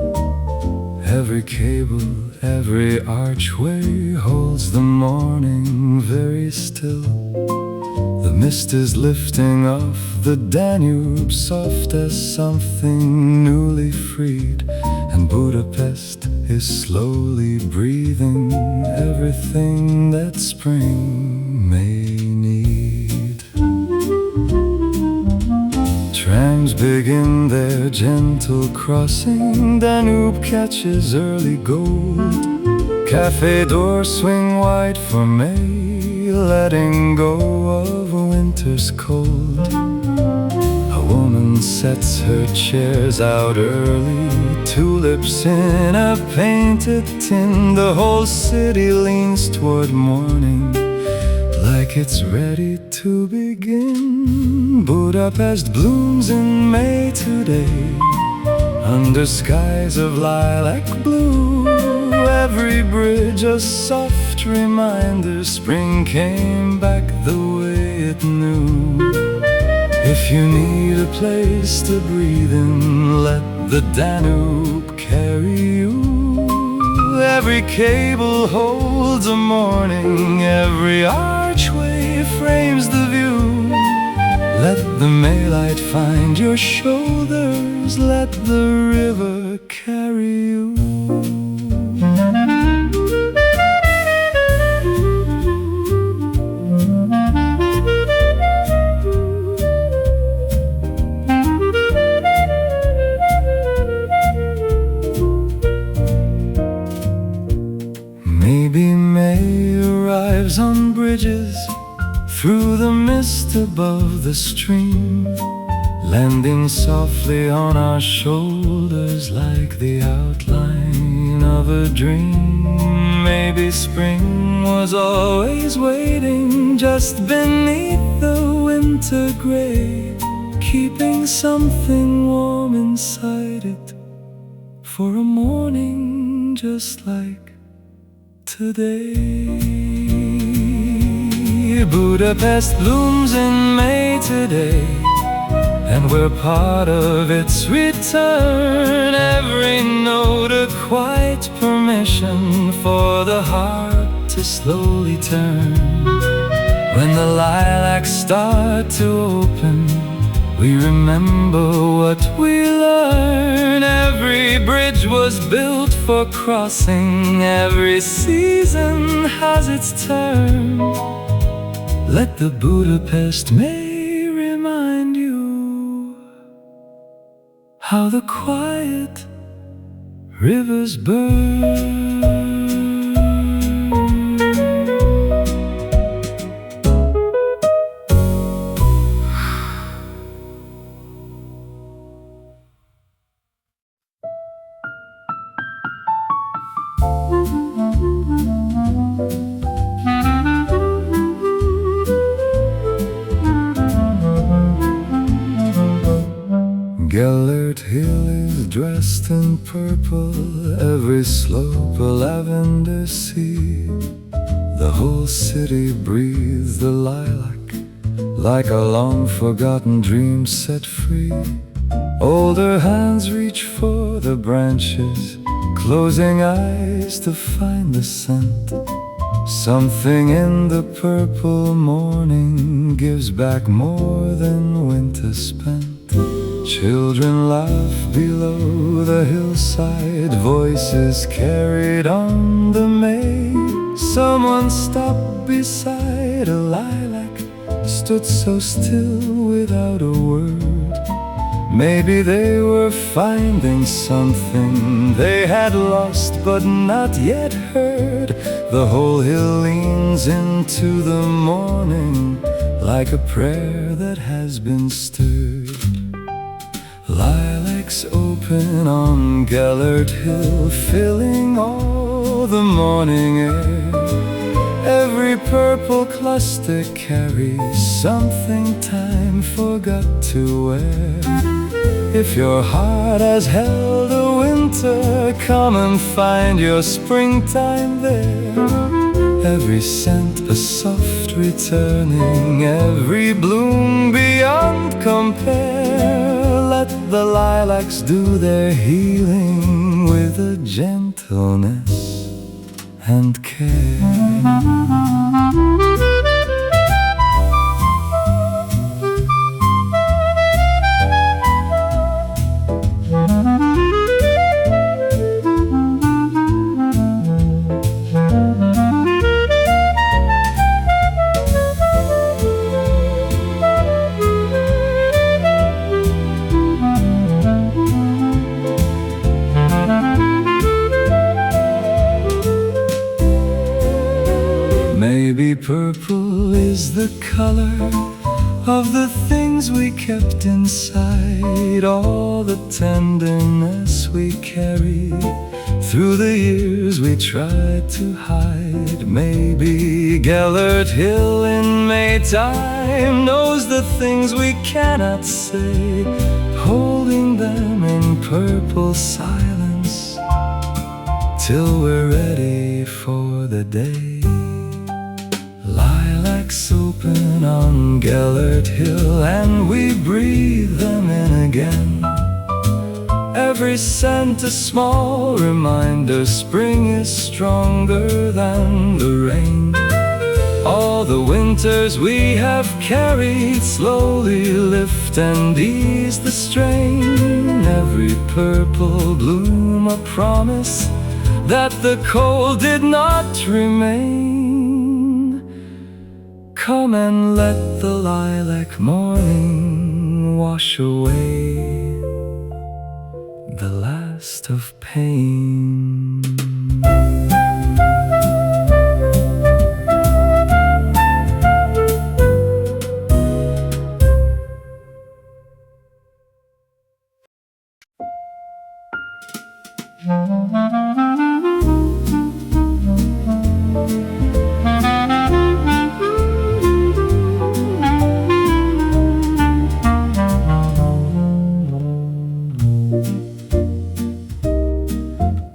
Every cable, every archway holds the morning very still. The mist is lifting off the Danube, soft as something newly freed, and Budapest is slowly breathing everything that spring may need. Trams begin their gentle crossing, Danube catches early gold. Café doors swing wide for May, letting go of winter's cold. A woman sets her chairs out early, tulips in a painted tin. The whole city leans toward morning, like it's ready to begin. Budapest blooms in May today, under skies of lilac blue. Every bridge a soft reminder, spring came back the way it knew. If you need a place to breathe in, let the Danube carry you. Every cable holds a morning, every archway frames the view. Let the May light find your shoulders, let the river carry you. Maybe May arrives on bridges, through the mist above the stream, landing softly on our shoulders like the outline of a dream. Maybe spring was always waiting just beneath the winter gray, keeping something warm inside it for a morning just like today. Budapest blooms in May today, and we're part of its return. Every note a quite permission for the heart to slowly turn. When the lilacs start to open, we remember what we learned. Every bridge was built for crossing, every season has its turn. Let the Budapest may remind you how the quiet rivers burn. Gellért hill is dressed in purple, every slope a lavender sea. The whole city breathes the lilac, like a long-forgotten dream set free. Older hands reach for the branches, closing eyes to find the scent. Something in the purple morning gives back more than winter spent. Children laugh below the hillside, voices carried on the May. Someone stopped beside a lilac, stood so still without a word. Maybe they were finding something they had lost but not yet heard. The whole hill leans into the morning like a prayer that has been stirred. Lilacs open on Gellért hill, filling all the morning air. Every purple cluster carries something time forgot to wear. If your heart has held a winter, come and find your springtime there. Every scent a soft returning, every bloom beyond compare. Let the lilacs do their healing with a gentleness and care. Maybe purple is the color of the things we kept inside, all the tenderness we carry through the years we tried to hide. Maybe Gellért hill in Maytime knows the things we cannot say, holding them in purple silence till we're ready for the day. Lilacs open on Gellért hill and we breathe them in again. Every scent a small reminder, spring is stronger than the rain. All the winters we have carried slowly lift and ease the strain. Every purple bloom a promise that the cold did not remain. Come and let the lilac morning wash away the last of pain.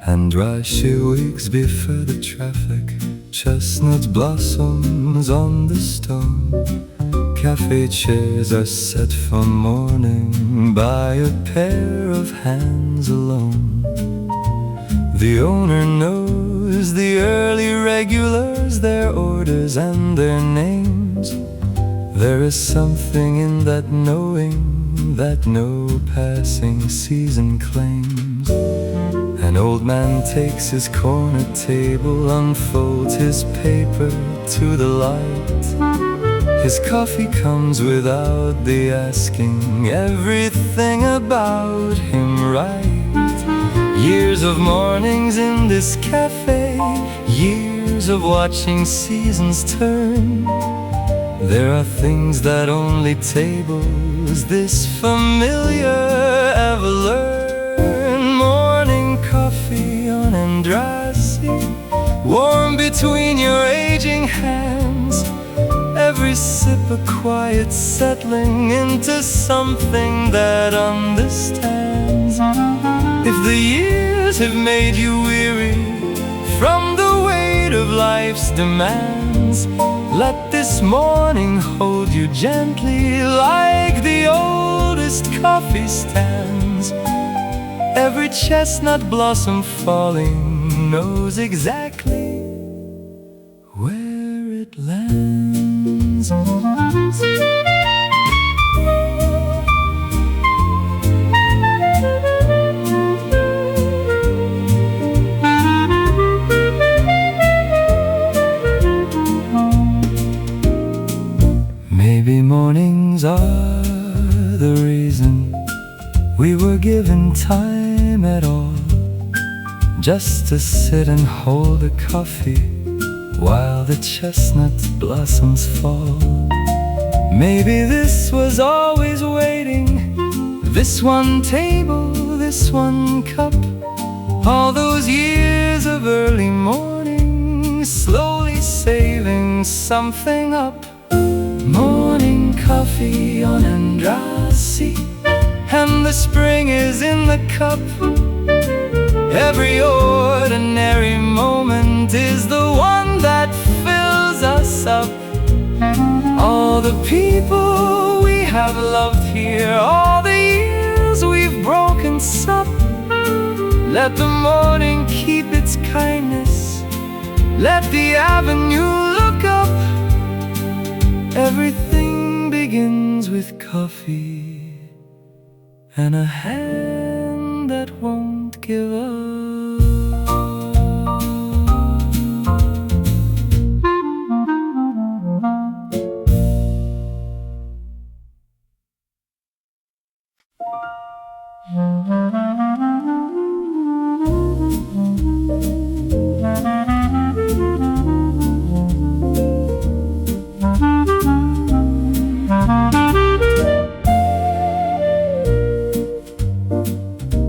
Andrássy weeks before the traffic, chestnut blossoms on the stone. Café chairs are set for morning by a pair of hands alone. The owner knows the early regulars, their orders and their names. There is something in that knowing that no passing season claims. An old man takes his corner table, unfolds his paper to the light. His coffee comes without the asking, everything about him right. Years of mornings in this cafe, years of watching seasons turn. There are things that only tables this familiar ever learn. Morning coffee on Andrássy, warm between your aging hands. Every sip a quiet settling into something that understands. If the years have made you weary from the weight of life's demands, let this morning hold you gently like the oldest coffee stands. Every chestnut blossom falling knows exactly where it lands. Maybe mornings are the reason we were given time at all, just to sit and hold a coffee while the chestnut blossoms fall. Maybe this was always waiting, this one table, this one cup. All those years of early morning, slowly saving something up. Morning coffee on Andrássy, and the spring is in the cup. Every ordinary moment is the one that fills us up. All the people we have loved here, all the years we've broken sup. Let the morning keep its kindness, let the avenue look up. Everything begins with coffee and a hand that won't give up.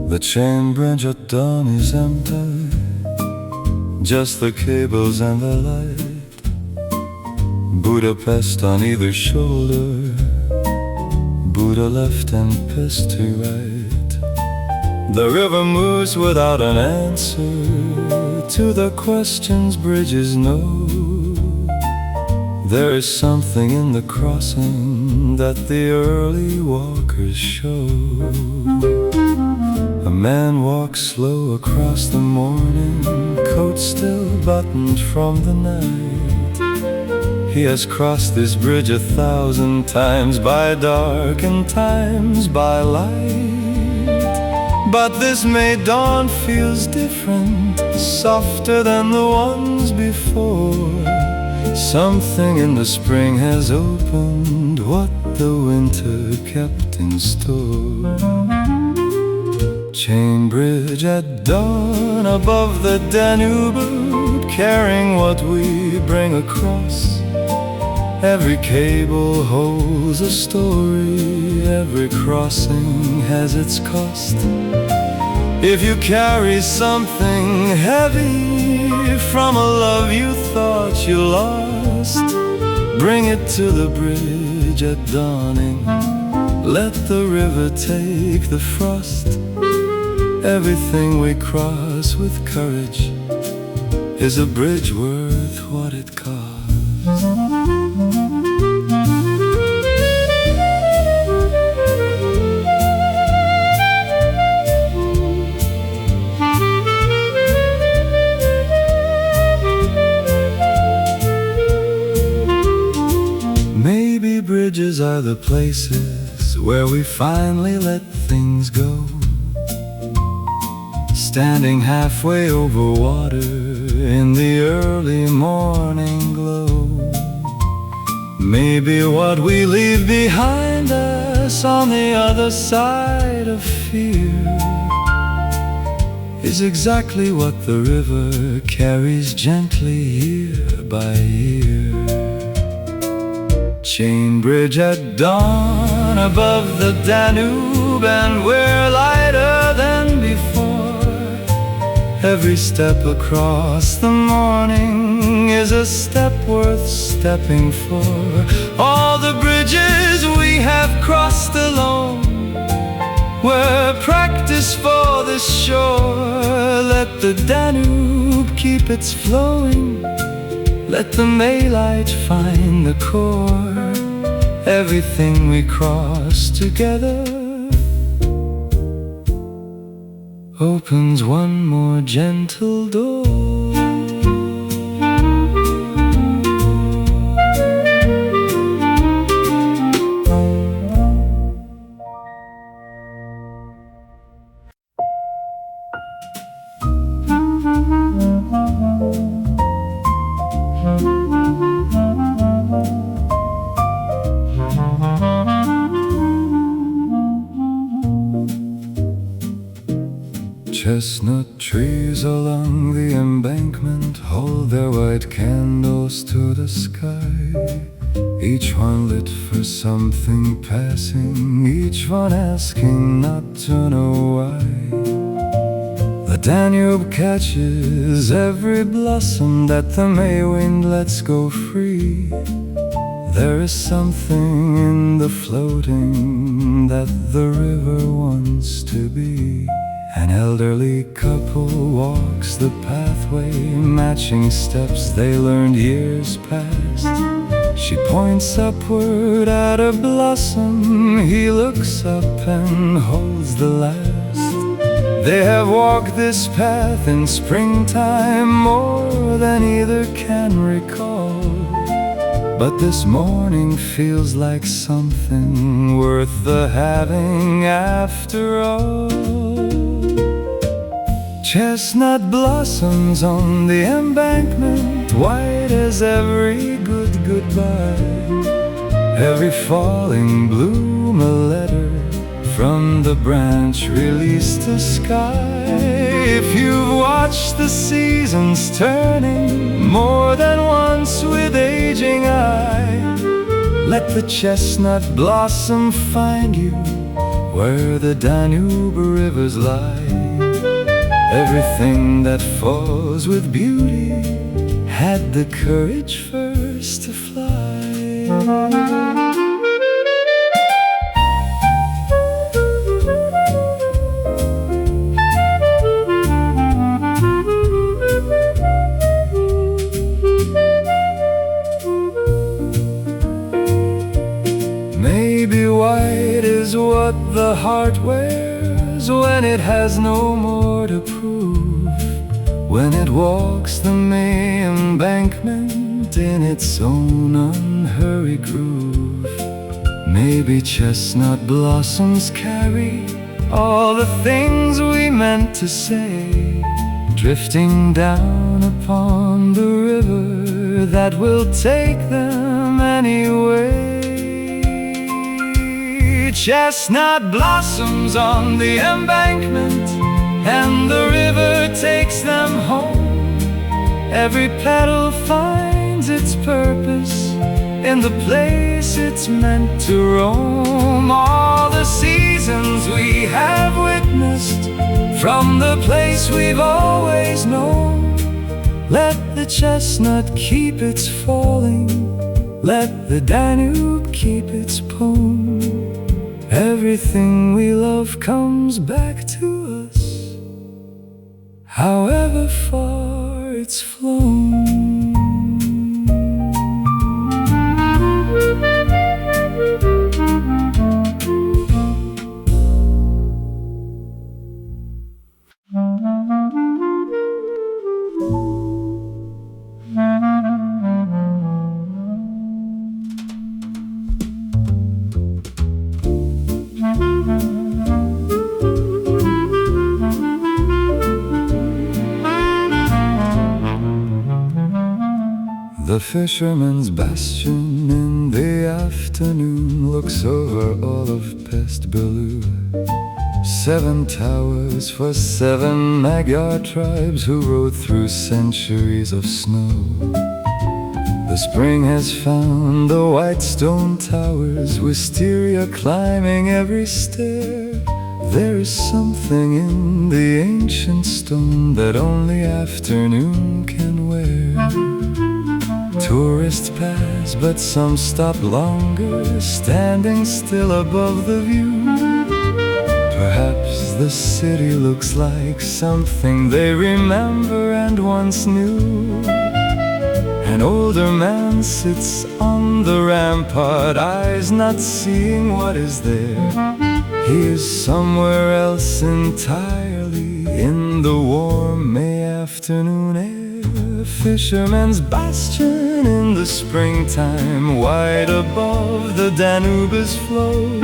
The chain bridge at dawn is empty, just the cables and the light. Budapest on either shoulder, Buda left and Pest to right. The river moves without an answer to the questions bridges know. There is something in the crossing that the early walkers show. A man walks slow across the morning, coat still buttoned from the night. He has crossed this bridge 1,000 times, by dark and times by light. But this May dawn feels different, softer than the ones before. Something in the spring has opened what the winter kept in store. Chain bridge at dawn above the Danube, carrying what we bring across. Every cable holds a story, every crossing has its cost. If you carry something heavy from a love you thought you lost, bring it to the bridge at dawning, let the river take the frost. Everything we cross with courage is a bridge worth what it costs. the places where we finally let things go. Standing halfway over water in the early morning glow. Maybe what we leave behind us on the other side of fear is exactly what the river carries gently year by year. Chain bridge at dawn above the Danube, and we're lighter than before. Every step across the morning is a step worth stepping for. All the bridges we have crossed alone were practice for this shore. Let the Danube keep its flowing, let the Maylight find the core. Everything we cross together opens one more gentle door. Chestnut trees along the embankment hold their white candles to the sky. Each one lit for something passing, each one asking not to know why. The Danube catches every blossom that the May wind lets go free. There is something in the floating that the river wants to be. An elderly couple walks the pathway, matching steps they learned years past. She points upward at a blossom, he looks up and holds the last. They have walked this path in springtime more than either can recall, but this morning feels like something worth the having after all. Chestnut blossoms on the embankment, white as every good goodbye. Every falling bloom a letter from the branch released to sky. If you've watched the seasons turning more than once with aging eye, let the chestnut blossom find you where the Danube rivers lie. Everything that falls with beauty had the courage first to fly. Maybe white is what the heart wears when it has no more to prove, when it walks the May embankment in its own unhurried groove. Maybe chestnut blossoms carry all the things we meant to say, drifting down upon the river that will take them anyway. Chestnut blossoms on the embankment, and the river takes them home. Every petal finds its purpose in the place it's meant to roam. All the seasons we have witnessed from the place we've always known. Let the chestnut keep its falling, let the Danube keep its poem. Everything we love comes back to us, however far it's flown. The fisherman's bastion in the afternoon looks over all of Pest below. 7 towers for 7 Magyar tribes who rode through centuries of snow. The spring has found the white stone towers, Wisteria climbing every stair. There is something in the ancient stone that only afternoon can wear. Tourists pass, but some stop longer, standing still above the view. Perhaps the city looks like something they remember and once knew. An older man sits on the rampart, eyes not seeing what is there. He is somewhere else entirely, in the warm May afternoon air. Fisherman's bastion in the springtime, wide above the Danube's flow.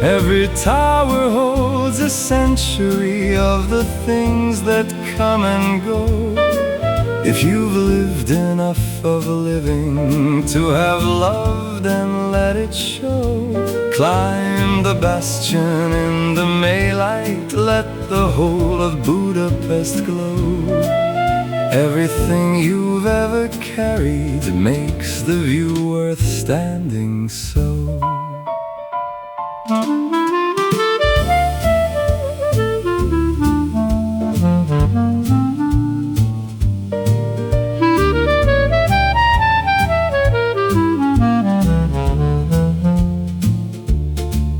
Every tower holds a century of the things that come and go. If you've lived enough of living to have loved and let it show, climb the bastion in the Maylight, let the whole of Budapest glow. Everything you've ever carried makes the view worth standing so.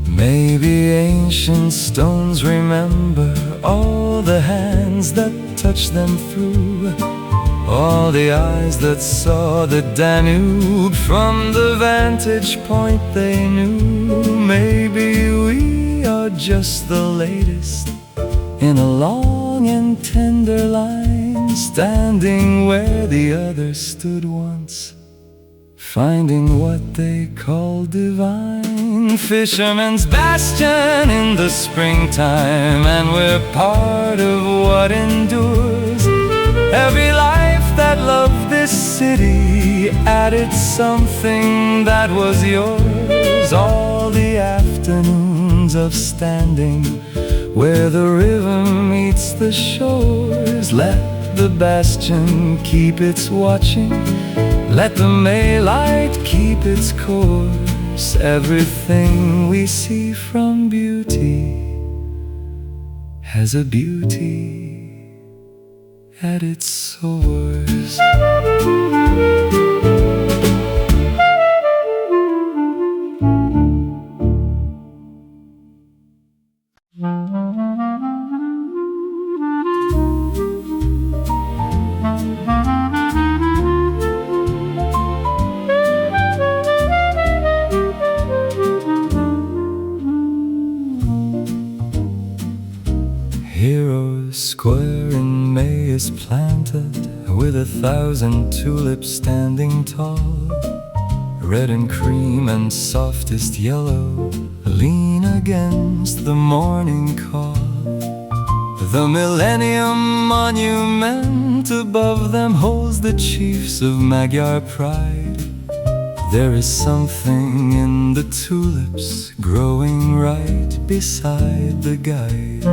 Maybe ancient stones remember all the hands that touched them through, all the eyes that saw the Danube from the vantage point they knew. Maybe we are just the latest in a long and tender line, standing where the others stood once, finding what they call divine. Fisherman's bastion in the springtime, and we're part of what endures. Every life that loved this city added something that was yours. All the afternoons of standing where the river meets the shores. Let the bastion keep its watching, let the Maylight keep its course. Everything we see from beauty has a beauty at its source. Heroes Square in May is planted with 1,000 tulips standing tall. Red and cream and softest yellow lean against the morning call. The Millennium Monument above them holds the chiefs of Magyar pride. There is something in the tulips growing right beside the guide.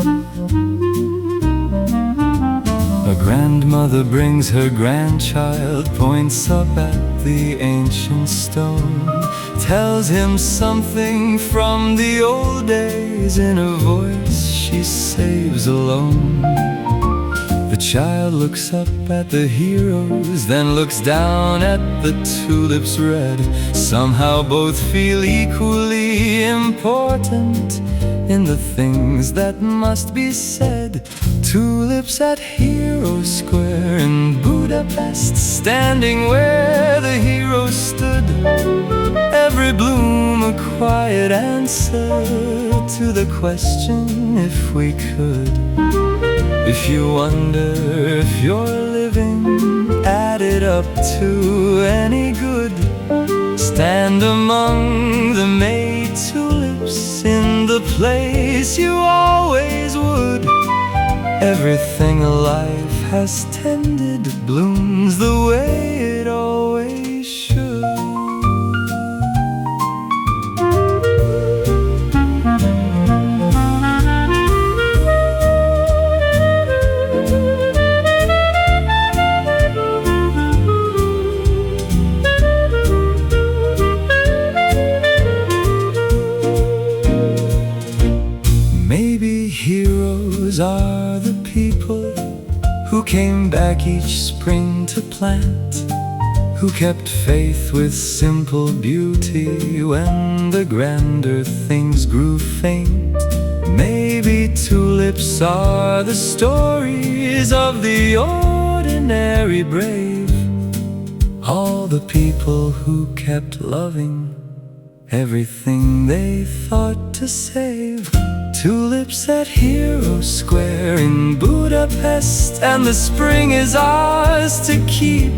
A grandmother brings her grandchild, points up at the ancient stone, tells him something from the old days in a voice she saves alone. The child looks up at the heroes, then looks down at the tulips red. Somehow both feel equally important in the things that must be said. Tulips at Hero Square in Budapest, standing where the heroes stood. Every bloom a quiet answer to the question, if we could. If you wonder if your living added up to any good, stand among the May tulips in the place you always would. Everything life has tended blooms the way it always who came back each spring to plant, who kept faith with simple beauty when the grander things grew faint. Maybe tulips are the stories of the ordinary brave, all the people who kept loving everything they thought to save. Tulips at Hero Square in Budapest, and the spring is ours to keep.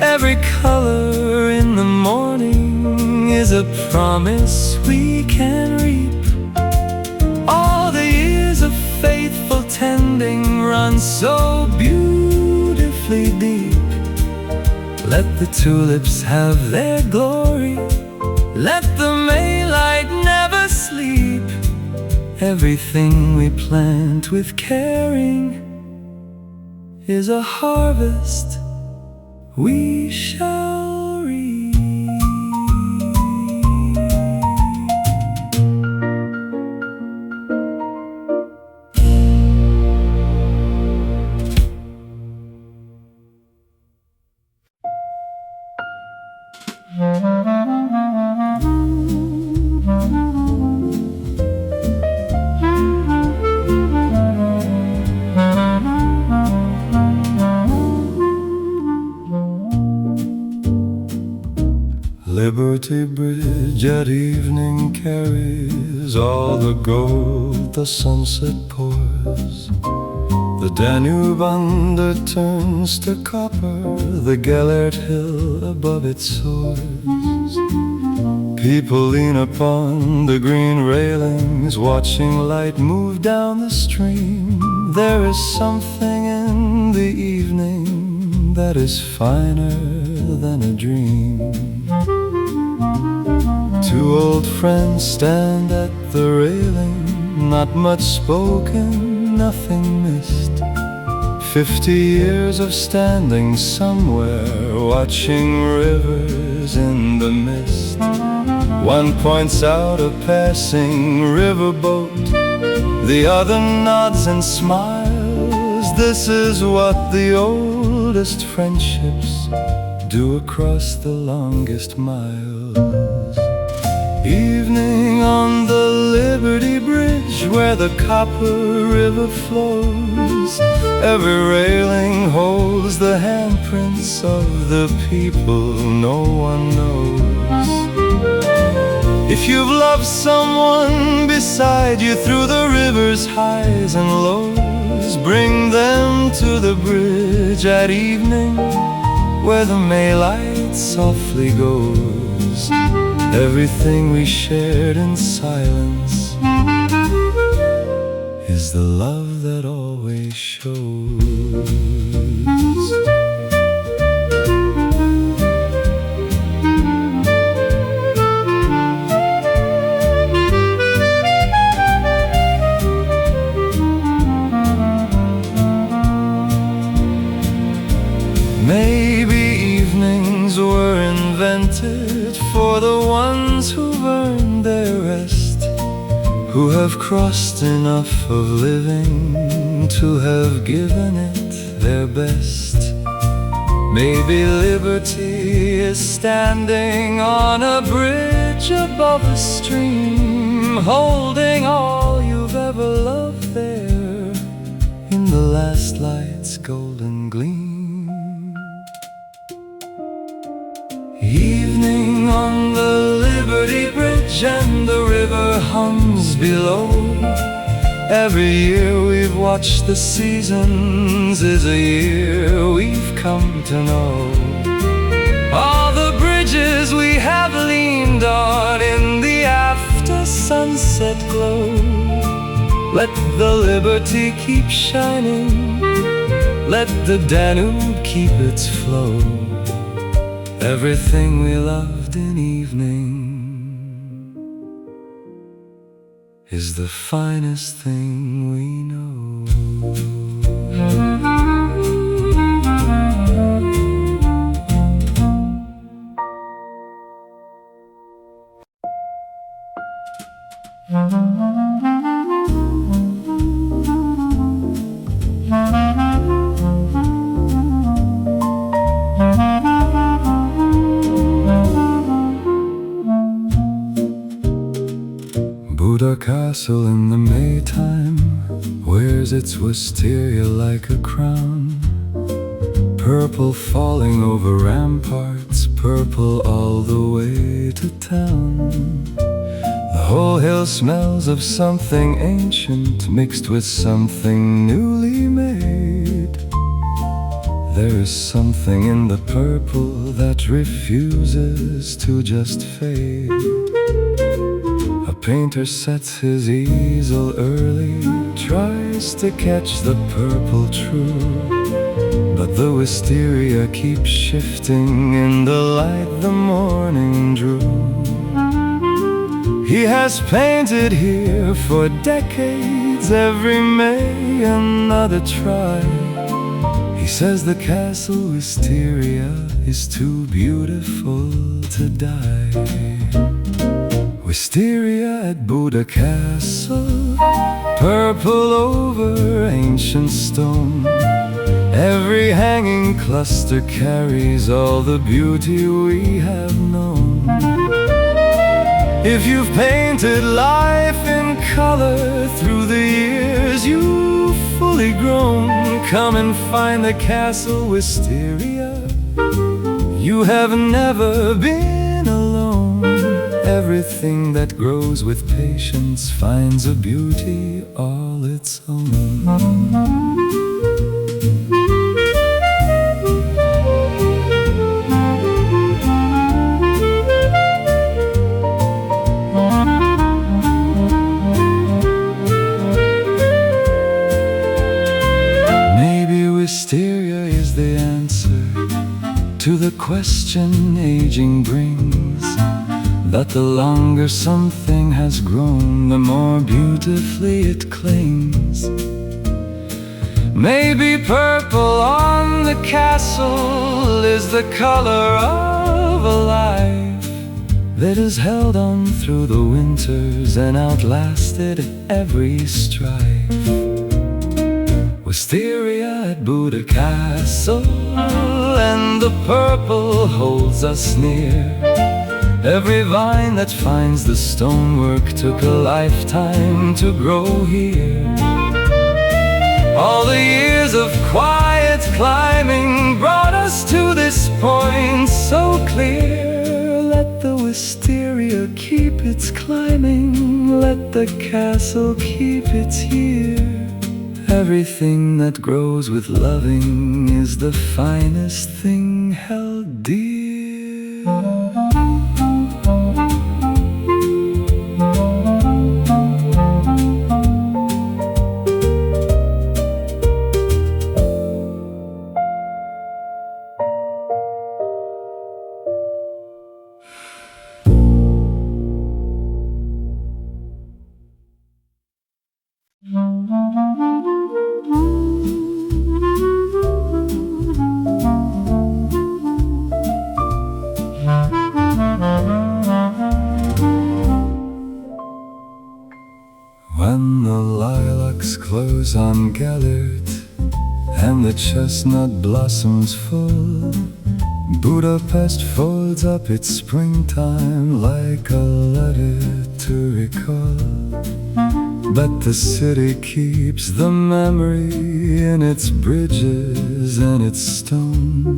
Every color in the morning is a promise we can reap. All the years of faithful tending run so beautifully deep. Let the tulips have their glory, let the Maylight never sleep. Everything we plant with caring is a harvest we shall reap. Liberty Bridge at evening carries all the gold the sunset pours. The Danube underturns to copper, the Gellért hill above it soars. People lean upon the green railings, watching light move down the stream. There is something in the evening that is finer than a dream. Two old friends stand at the railing, not much spoken, nothing missed. 50 years of standing somewhere, watching rivers in the mist. One points out a passing riverboat, the other nods and smiles. This is what the oldest friendships do across the longest miles. Evening on the Liberty Bridge, where the copper river flows. Every railing holds the handprints of the people no one knows. If you've loved someone beside you through the river's highs and lows, bring them to the bridge at evening, where the Maylight softly goes. Everything we shared in silence is the love that always shows. Maybe evenings were invented for the ones who've earned their rest, who have crossed enough of living to have given it their best. Maybe liberty is standing on a bridge above a stream, holding all you've ever loved there in the last light's golden gleam. Evening on the Liberty Bridge and the river hums below. Every year we've watched the seasons is a year we've come to know. All the bridges we have leaned on in the after sunset glow. Let the Liberty keep shining, let the Danube keep its flow. Everything we loved in evening is the finest thing we know. a castle in the Maytime wears its wisteria like a crown. Purple falling over ramparts, purple all the way to town. The whole hill smells of something ancient mixed with something newly made. There is something in the purple that refuses to just fade. A painter sets his easel early, tries to catch the purple true, but the wisteria keeps shifting in the light the morning drew. He has painted here for decades, every May another try. He says the castle wisteria is too beautiful to die. Wisteria at Buda Castle, purple over ancient stone. Every hanging cluster carries all the beauty we have known. If you've painted life in color through the years you've fully grown, come and find the castle wisteria. You have never been alone. Everything that grows with patience finds a beauty all its own. Wisteria is the answer to the question aging brings, that the longer something has grown, the more beautifully it clings. Maybe purple on the castle is the color of a life that has held on through the winters and outlasted every strife. Wisteria at Buda Castle, and the purple holds us near. Every vine that finds the stonework took a lifetime to grow here. All the years of quiet climbing brought us to this point so clear. Let the wisteria keep its climbing, let the castle keep its year. Everything that grows with loving is the finest thing held dear. When the lilacs close on Gellért and the chestnut blossoms full, Budapest folds up its springtime like a letter to recall. But the city keeps the memory in its bridges and its stone,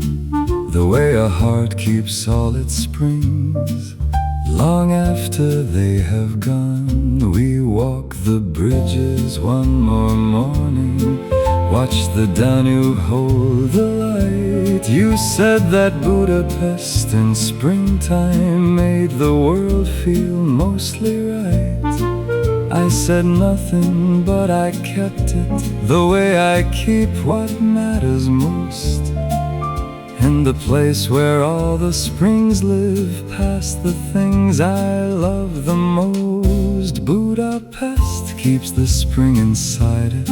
the way a heart keeps all its springs. Long after they have gone, we walk the bridges one more morning, watch the Danube hold the light. You said that Budapest in springtime made the world feel mostly right. I said nothing, but I kept it the way I keep what matters most. In the place where all the springs live, past the things I love the most. Budapest keeps the spring inside it,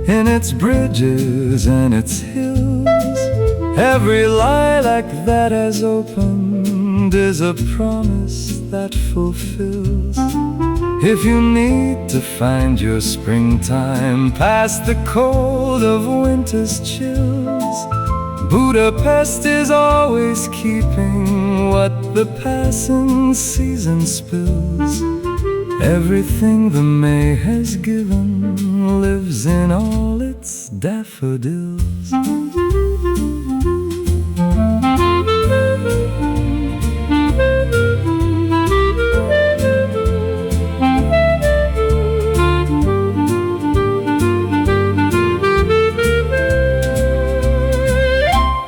in its bridges and its hills. Every lilac that has opened is a promise that fulfills. If you need to find your springtime past the cold of winter's chills, Budapest is always keeping what the passing season spills. Everything the May has given lives in all its daffodils.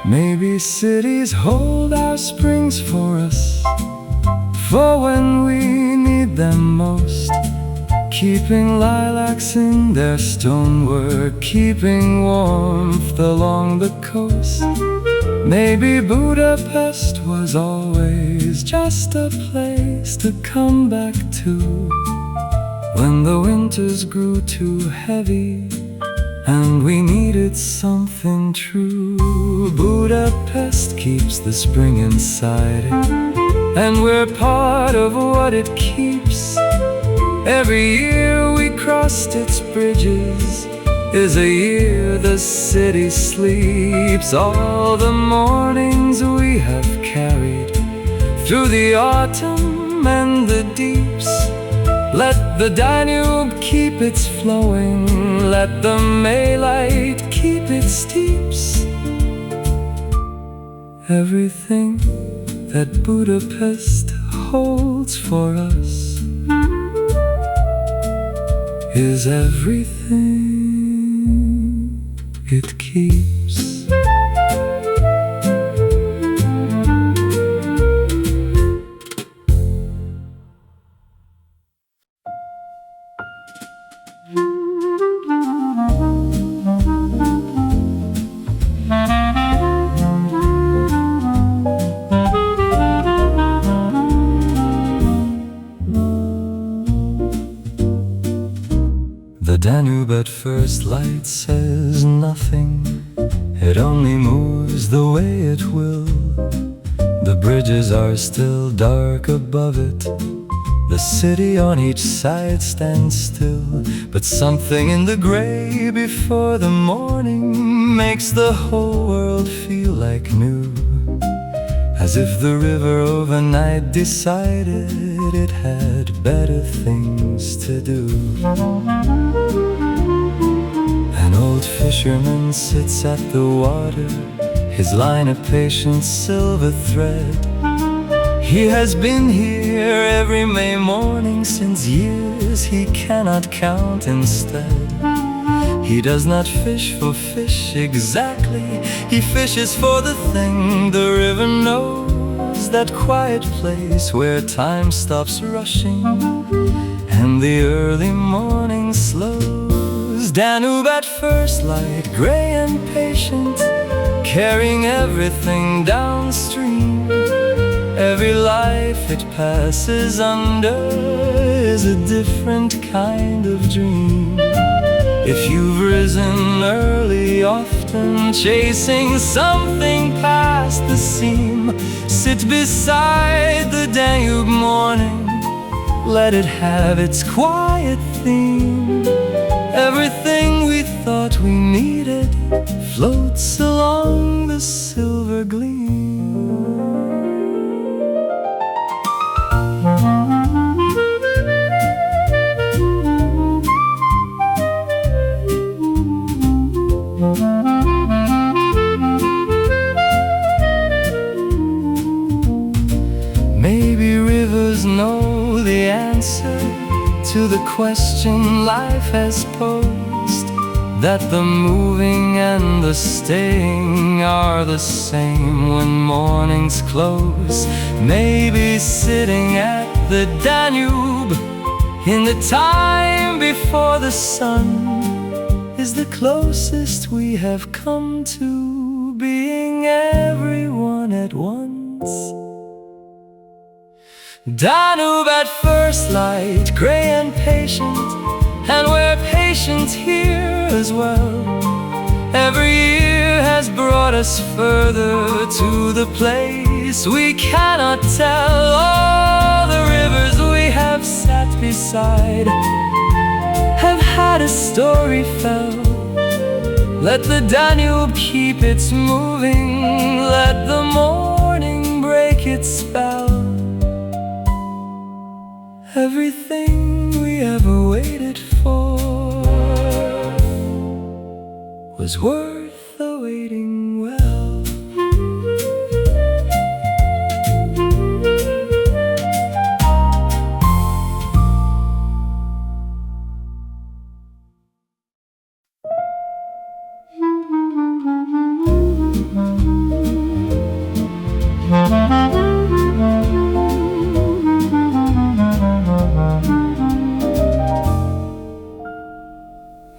Maybe cities hold our springs for us, for when we need them most, keeping lilacs in their stonework, keeping warmth along the coast. Maybe Budapest was always just a place to come back to when the winters grew too heavy and we needed something true. Budapest keeps the spring inside it, and we're part of what it keeps. Every year we crossed its bridges is a year the city sleeps. All the mornings we have carried through the autumn and the deeps. Let the Danube keep its flowing, let the May light keep its steeps. Everything that Budapest holds for us is everything it keeps. The Danube at first light says nothing, it only moves the way it will. The bridges are still dark above it, the city on each side stands still. But something in the gray before the morning makes the whole world feel like new, as if the river overnight decided it had better things to do. An old fisherman sits at the water, his line a patient silver thread. He has been here every May morning since years he cannot count instead. He does not fish for fish exactly, he fishes for the thing the river knows, that quiet place where time stops rushing and the early morning slows. Danube at first light, grey and patient, carrying everything downstream. Every life it passes under is a different kind of dream. If you've risen early, often chasing something past the seam, sit beside the Danube morning, let it have its quiet theme. Everything we thought we needed floats along the silver gleam. Maybe rivers know the answer to the question life has posed, that the moving and the staying are the same when mornings close. Maybe sitting at the Danube in the time before the sun is the closest we have come to being everyone at once. Danube at first light, grey and patient, and we're patient here as well. Every year has brought us further to the place we cannot tell. All the rivers we have sat beside have had a story fell. Let the Danube keep its moving, let the morning break its spell. Everything we ever waited for was worth the waiting well.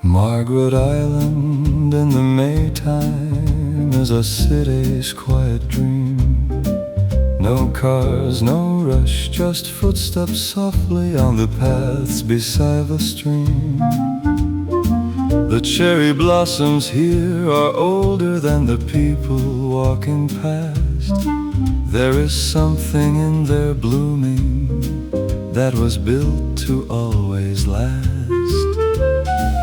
Margaret Island in the Maytime is a city's quiet dream. No cars, no rush, just footsteps softly on the paths beside the stream. The cherry blossoms here are older than the people walking past. There is something in their blooming that was built to always last.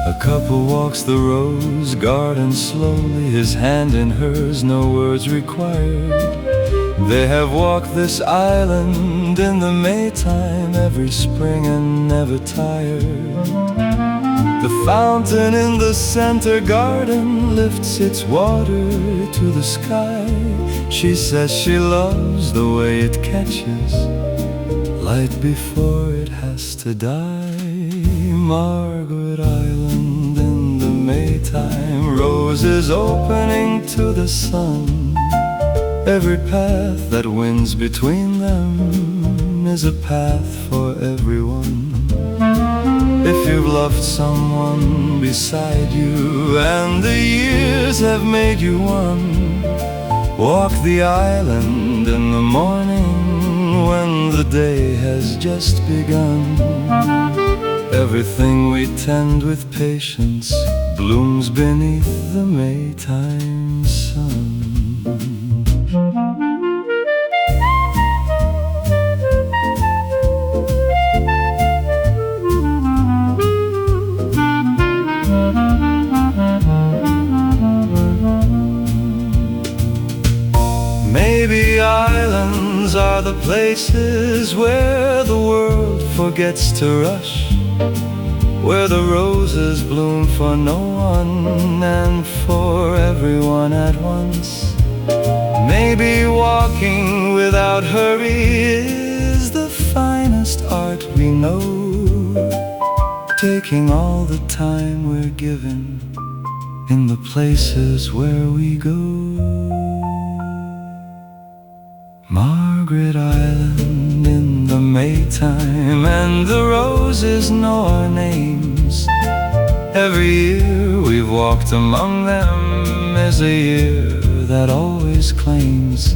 A couple walks the rose garden slowly, his hand in hers, no words required. They have walked this island in the Maytime every spring and never tired. The fountain in the center garden lifts its water to the sky. She says she loves the way it catches light before it has to die. Margaret Island in the Maytime, roses opening to the sun. Every path that winds between them is a path for everyone. If you've loved someone beside you and the years have made you one, walk the island in the morning when the day has just begun. Everything we tend with patience blooms beneath the Maytime sun. Maybe islands are the places where the world forgets to rush, where the roses bloom for no one and for everyone at once. Maybe walking without hurry is the finest art we know, taking all the time we're given in the places where we go. Margaret Island in the Maytime, and the roses know our names. Every year we've walked among them is a year that always claims.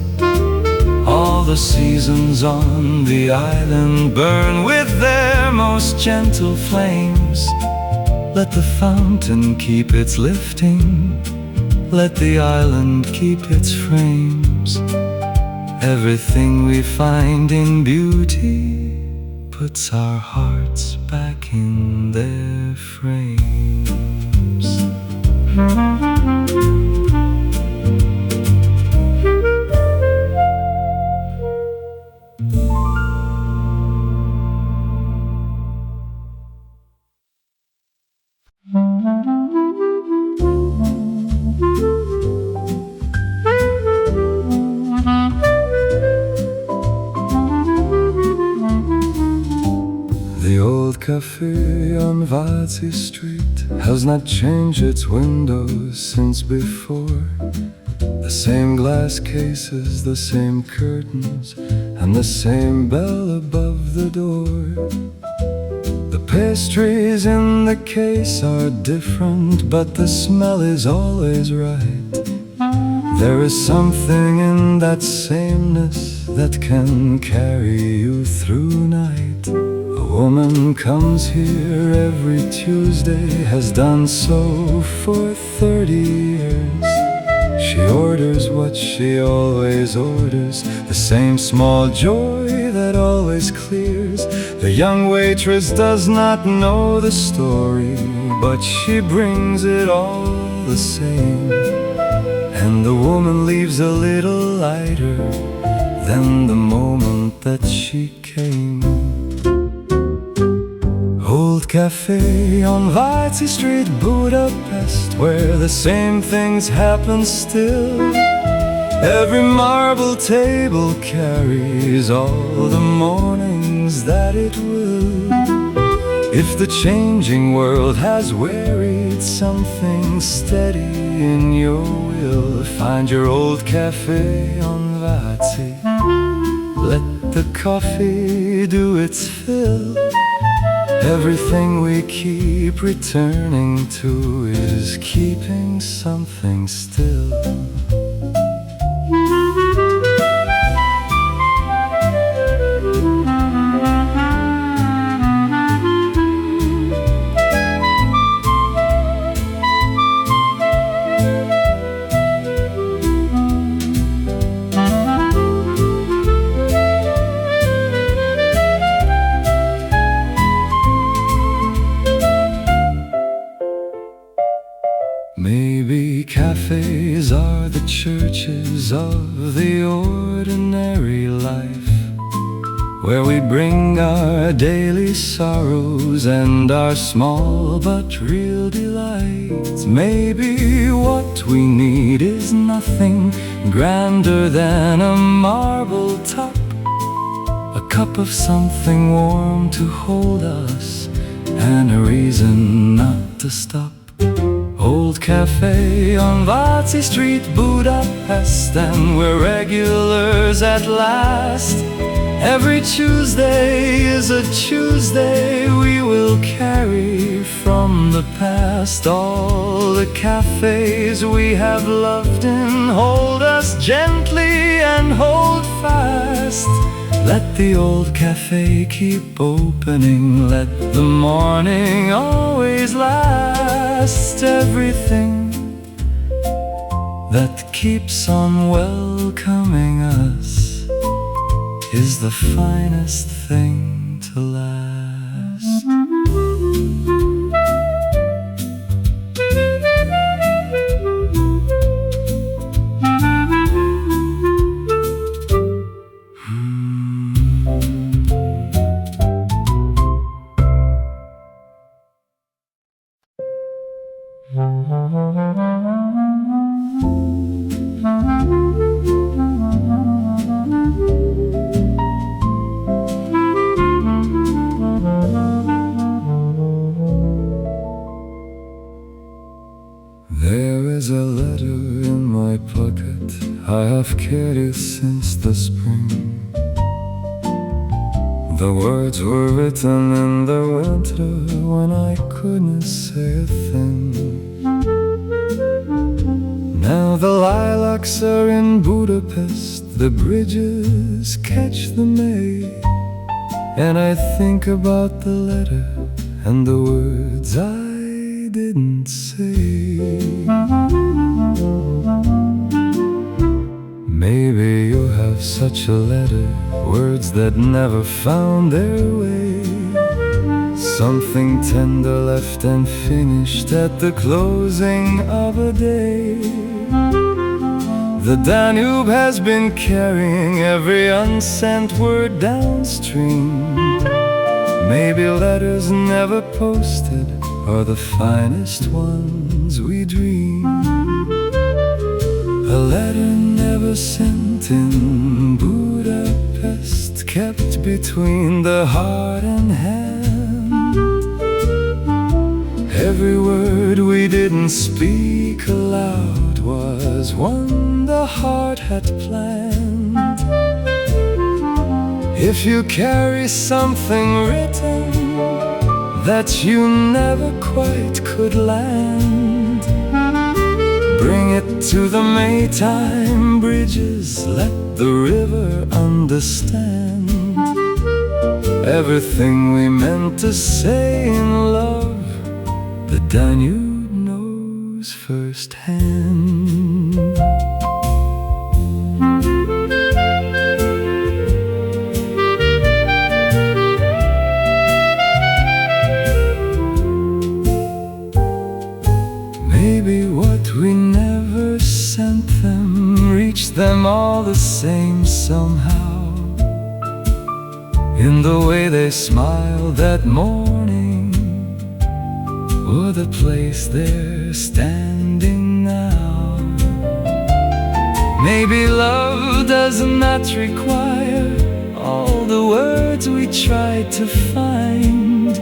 All the seasons on the island burn with their most gentle flames. Let the fountain keep its lifting, let the island keep its frames. Everything we find in beauty puts our hearts back in their frames. The old Café on Váci Street has not changed its windows since before. The same glass cases, the same curtains, and the same bell above the door. The pastries in the case are different, but the smell is always right. There is something in that sameness that can carry you through night. A woman comes here every Tuesday, has done so for 30 years. She orders what she always orders, the same small joy that always clears. The young waitress does not know the story, but she brings it all the same. And the woman leaves a little lighter than the moment that she came. Café on Váci Street, Budapest, where the same things happen still. Every marble table carries all the mornings that it will. If the changing world has wearied something steady in your will, find your old café on Váci. Let the coffee do its fill. Everything we keep returning to is keeping something still. Maybe cafes are the churches of the ordinary life, where we bring our daily sorrows and our small but real delights. Maybe what we need is nothing grander than a marble top, a cup of something warm to hold us, and a reason not to stop. Old Café on Váci Street, Budapest, and we're regulars at last. Every Tuesday is a Tuesday we will carry from the past. All the cafes we have loved in hold us gently and hold fast. Let the old café keep opening, let the morning always last. Everything that keeps on welcoming us is the finest thing to last. There is a letter in my pocket I have carried since the spring. The words were written in the winter when I couldn't say a thing. Now the lilacs are in Budapest, the bridges catch the May, and I think about the letter and the words I didn't say. Maybe you have such a letter, words that never found their way, something tender left unfinished at the closing of a day. The Danube has been carrying every unsent word downstream. Maybe letters never posted are the finest ones we dream. A letter never sent in Budapest, kept between the heart and hand. Every word we didn't speak aloud was one the heart had planned. If you carry something written that you never quite could land, bring it to the Maytime bridges, let the river understand. Everything we meant to say in love, the Danube knows firsthand. Maybe what we never sent them reached them all the same somehow, in the way they smiled that morning or the place they're standing now. Maybe love does not require all the words we tried to find.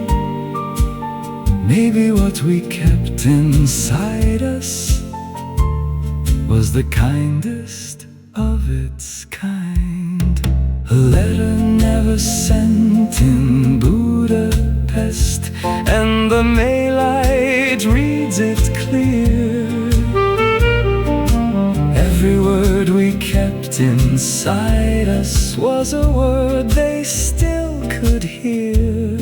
Maybe what we kept inside us was the kindest of its kind. A letter never sent in Budapest, and the mailite reads it clear. Every word we kept inside us was a word they still could hear.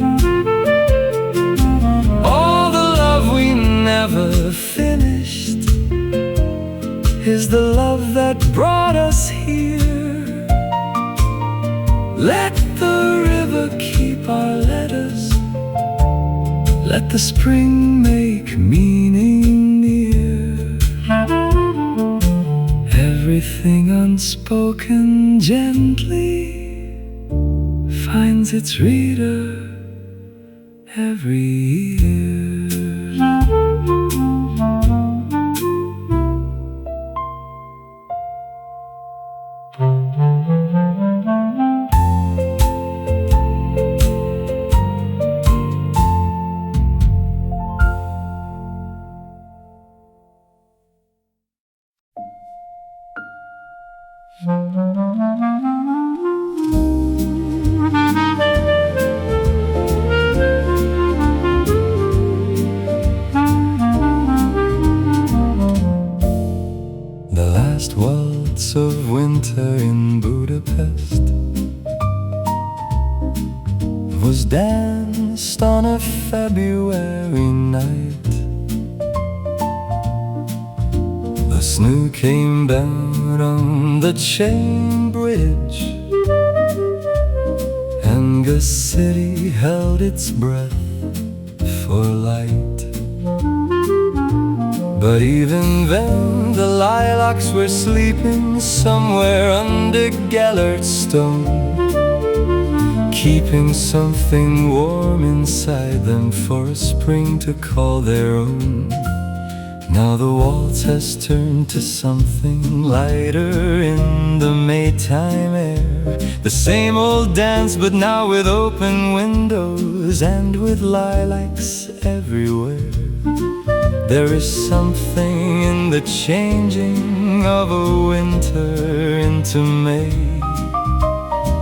All the love we never finished is the love that brought us here. Let the river keep our letters, let the spring make meaning near. Everything unspoken gently finds its reader every year. The last waltz of winter in Budapest was danced on a February night. The snow came down on the chain bridge, and the city held its breath for light. But even then the lilacs were sleeping somewhere under Gellért stone, keeping something warm inside them for a spring to call their own. Now the waltz has turned to something lighter in the Maytime air. The same old dance, but now with open windows and with lilacs everywhere. There is something in the changing of a winter into May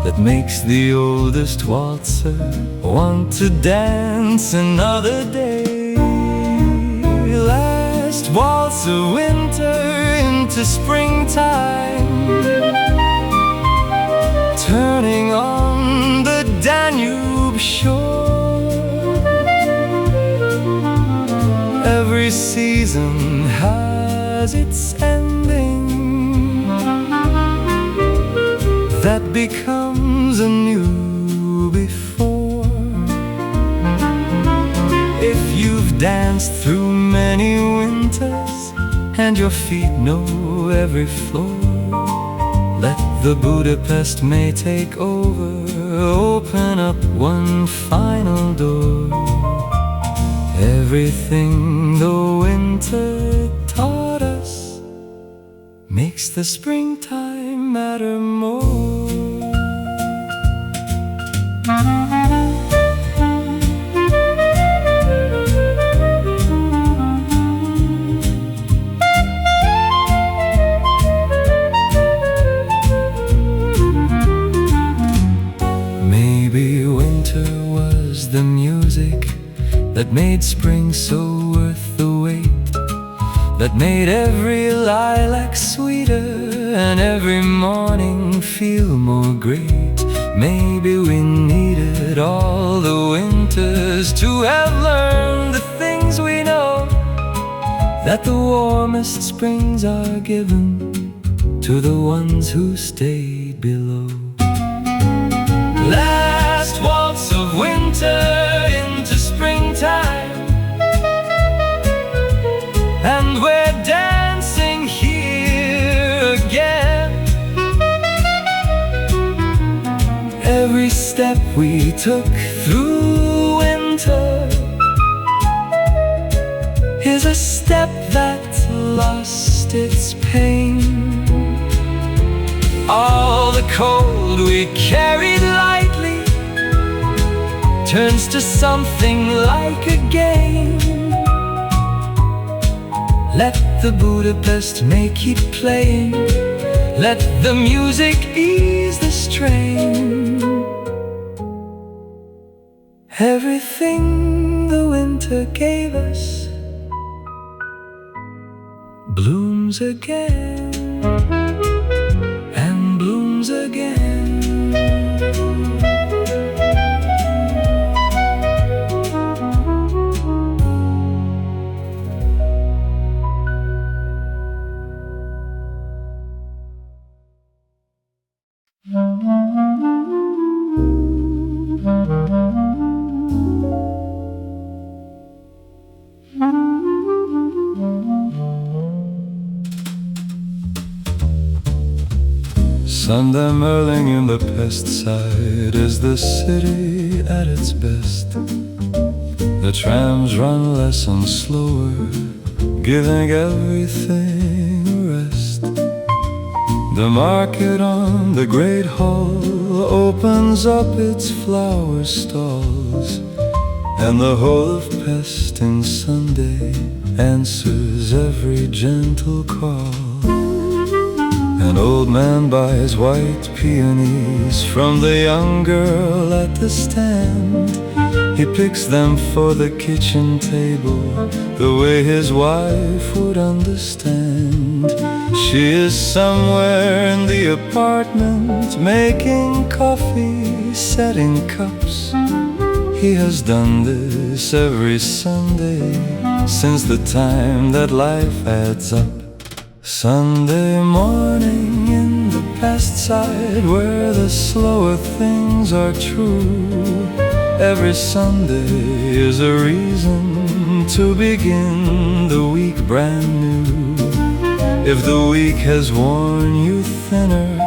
that makes the oldest waltzer want to dance another day. Last waltz of winter into springtime, turning on the Danube shore. Every season has its ending that becomes anew before. If you've danced through many winters and your feet know every floor, let the Budapest May take over, open up one final door. Everything the winter taught us makes the springtime matter more. Maybe winter was the music that made spring so worth the wait, that made every lilac sweeter and every morning feel more great. Maybe we needed all the winters to have learned the things we know, that the warmest springs are given to the ones who stayed below. Last waltz of winter into springtime, and we're dancing here again. Every step we took through winter is a step that lost its pain. All the cold we carried lightly turns to something like a game. Let the Budapest make keep playing, let the music ease the strain. Everything the winter gave us blooms again and blooms again. Sunday Merling in the Pest side is the city at its best. The trams run less and slower, giving everything a rest. The market on the great hall opens up its flower stalls, and the whole of Pest in Sunday answers every gentle call. An old man buys white peonies from the young girl at the stand. He picks them for the kitchen table the way his wife would understand. She is somewhere in the apartment making coffee, setting cups. He has done this every Sunday since the time that life adds up. Sunday morning in the Pest side, where the slower things are true. Every Sunday is a reason to begin the week brand new. If the week has worn you thinner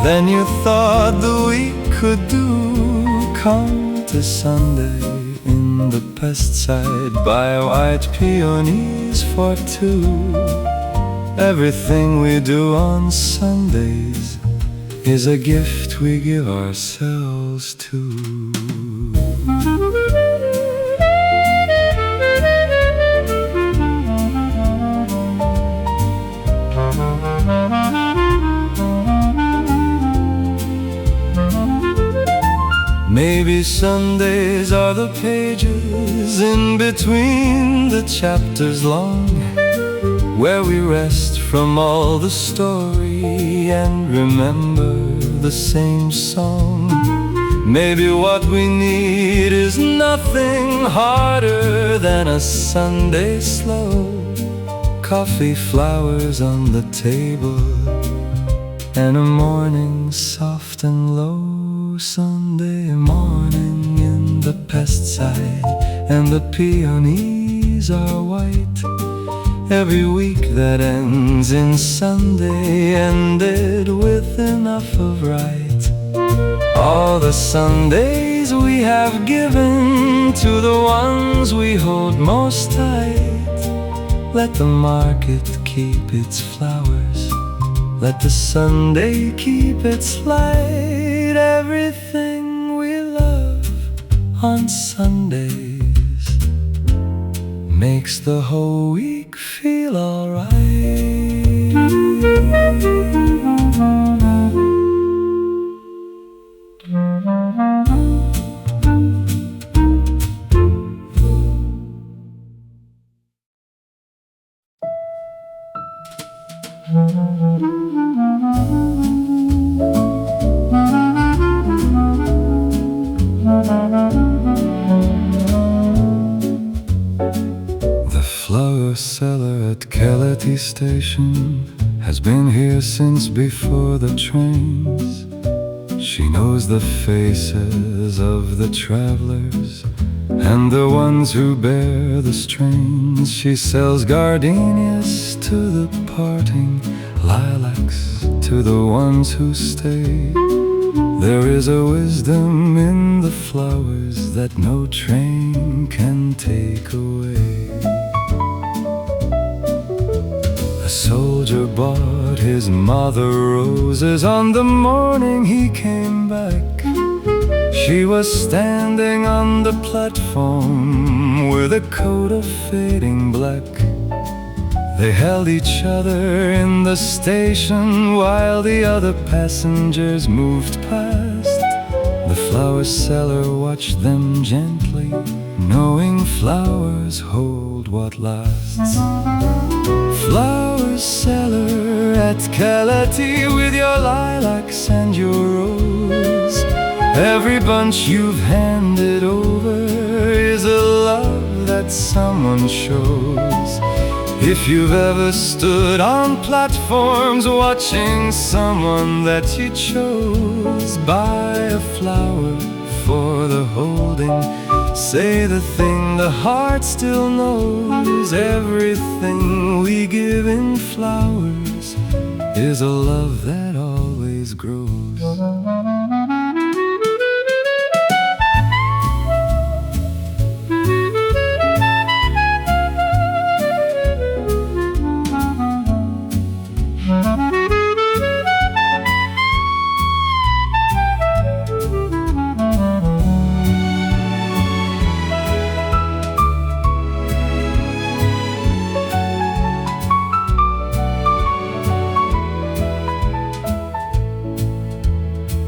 than you thought the week could do, come to Sunday in the Pest side, buy white peonies for two. Everything we do on Sundays is a gift we give ourselves to. Maybe Sundays are the pages in between the chapters long, where we rest from all the story and remember the same song. Maybe what we need is nothing harder than a Sunday slow. Coffee, flowers on the table, and a morning soft and low. Sunday morning in the Pest side, and the peonies are white. Every week that ends in Sunday ended with enough of right. All the Sundays we have given to the ones we hold most tight. Let the market keep its flowers, let the Sunday keep its light. Everything we love on Sundays makes the whole week feel alright. The flower seller at Keleti station has been here since before the trains. She knows the faces of the travelers and the ones who bear the strains. She sells gardenias to the parting, lilacs to the ones who stay. There is a wisdom in the flowers that no train can take away. soldier bought his mother roses on the morning he came back. She was standing on the platform with a coat of fading black. They held each other in the station while the other passengers moved past. The flower seller watched them gently, knowing flowers hold what lasts. Flower seller at Keleti, with your lilacs and your rose, every bunch you've handed over is a love that someone shows. If you've ever stood on platforms watching someone that you chose, buy a flower for the holding. Say the thing the heart still knows. Everything we give in flowers is a love that always grows.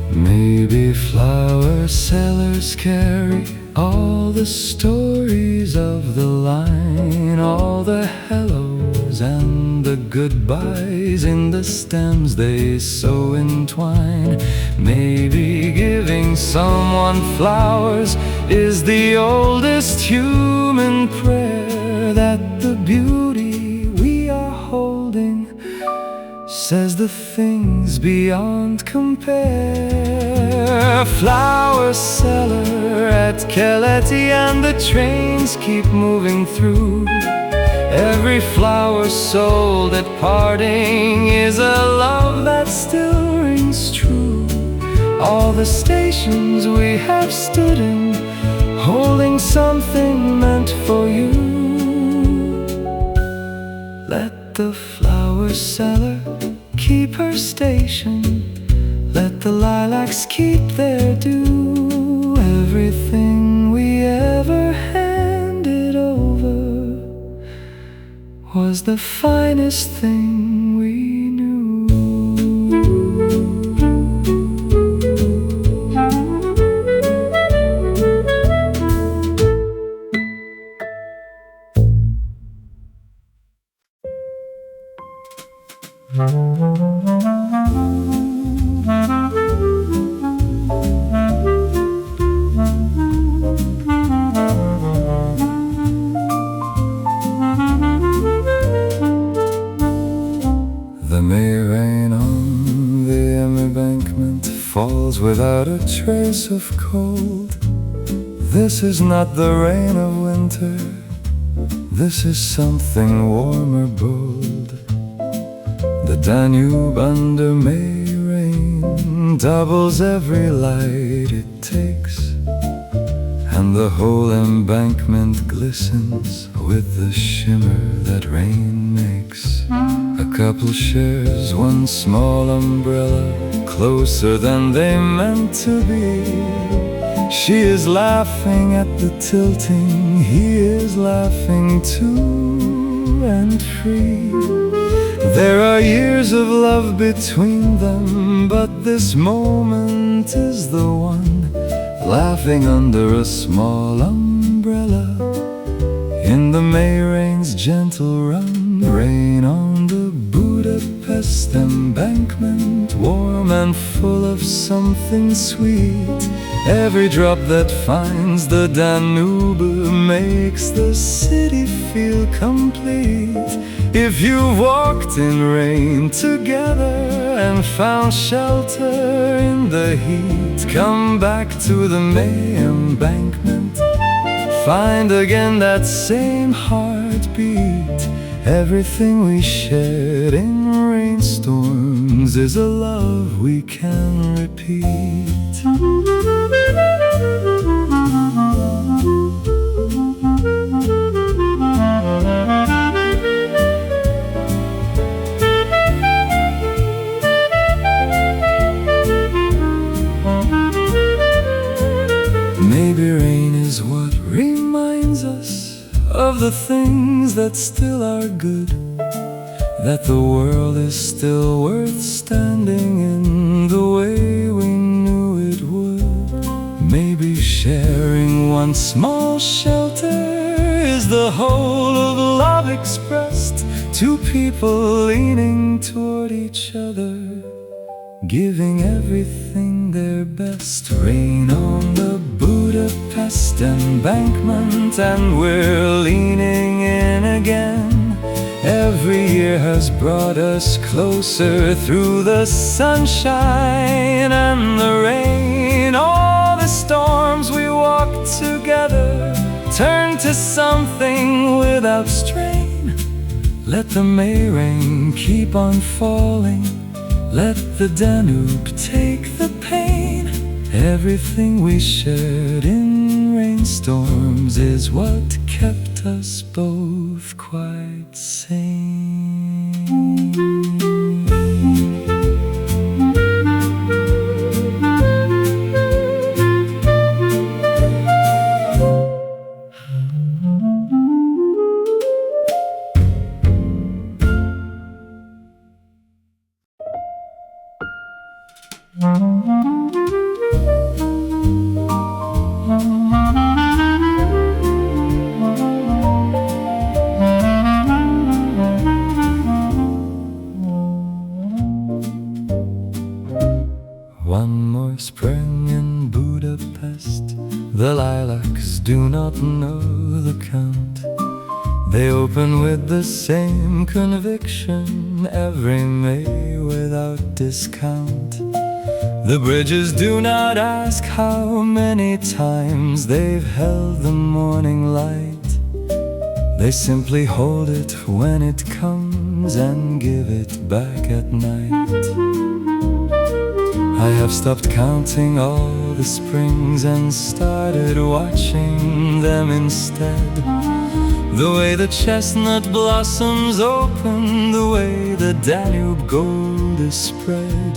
Maybe flower sellers carry all the stories of the line, all the hellos and the goodbyes in the stems they so entwine. Maybe giving someone flowers is the oldest human prayer, that the beauty we are holding says the things beyond compare. Flower seller at Keleti, and the trains keep moving through. Every flower sold at parting is a love that still rings true. All the stations we have stood in, holding something meant for you. Let the flower seller keep her station, let the lilacs keep their due. Everything we ever handed over was the finest thing we knew. The May rain on the embankment falls without a trace of cold. This is not the rain of winter, this is something warmer, bold. The Danube under May rain doubles every light it takes, and the whole embankment glistens with the shimmer that rain makes. A couple shares one small umbrella, closer than they meant to be. She is laughing at the tilting, he is laughing too, and free. There are years of love between them, but this moment is the one, laughing under a small umbrella in the May rain's gentle run. Rain on the Budapest embankment, warm and full of something sweet. Every drop that finds the Danube makes the city feel complete. If you've walked in rain together and found shelter in the heat, come back to the May embankment, find again that same heartbeat. Everything we shared in rainstorms is a love we can repeat. the things that still are good, that the world is still worth standing in the way we knew it would. Maybe sharing one small shelter is the whole of love expressed, two people leaning toward each other, giving everything their best. Rain on the Budapest embankment, and we're leaning in again. Every year has brought us closer through the sunshine and the rain. All the storms we walked together turn to something without strain. Let the May rain keep on falling, let the Danube take the pain. Everything we shared in rainstorms is what kept us both quite sane. One more spring in Budapest, the lilacs do not know the count. They open with the same conviction every May without discount. The bridges do not ask how many times they've held the morning light. They simply hold it when it comes and give it back at night. I have stopped counting all the springs and started watching them instead. The way the chestnut blossoms open, the way the Danube gold is spread.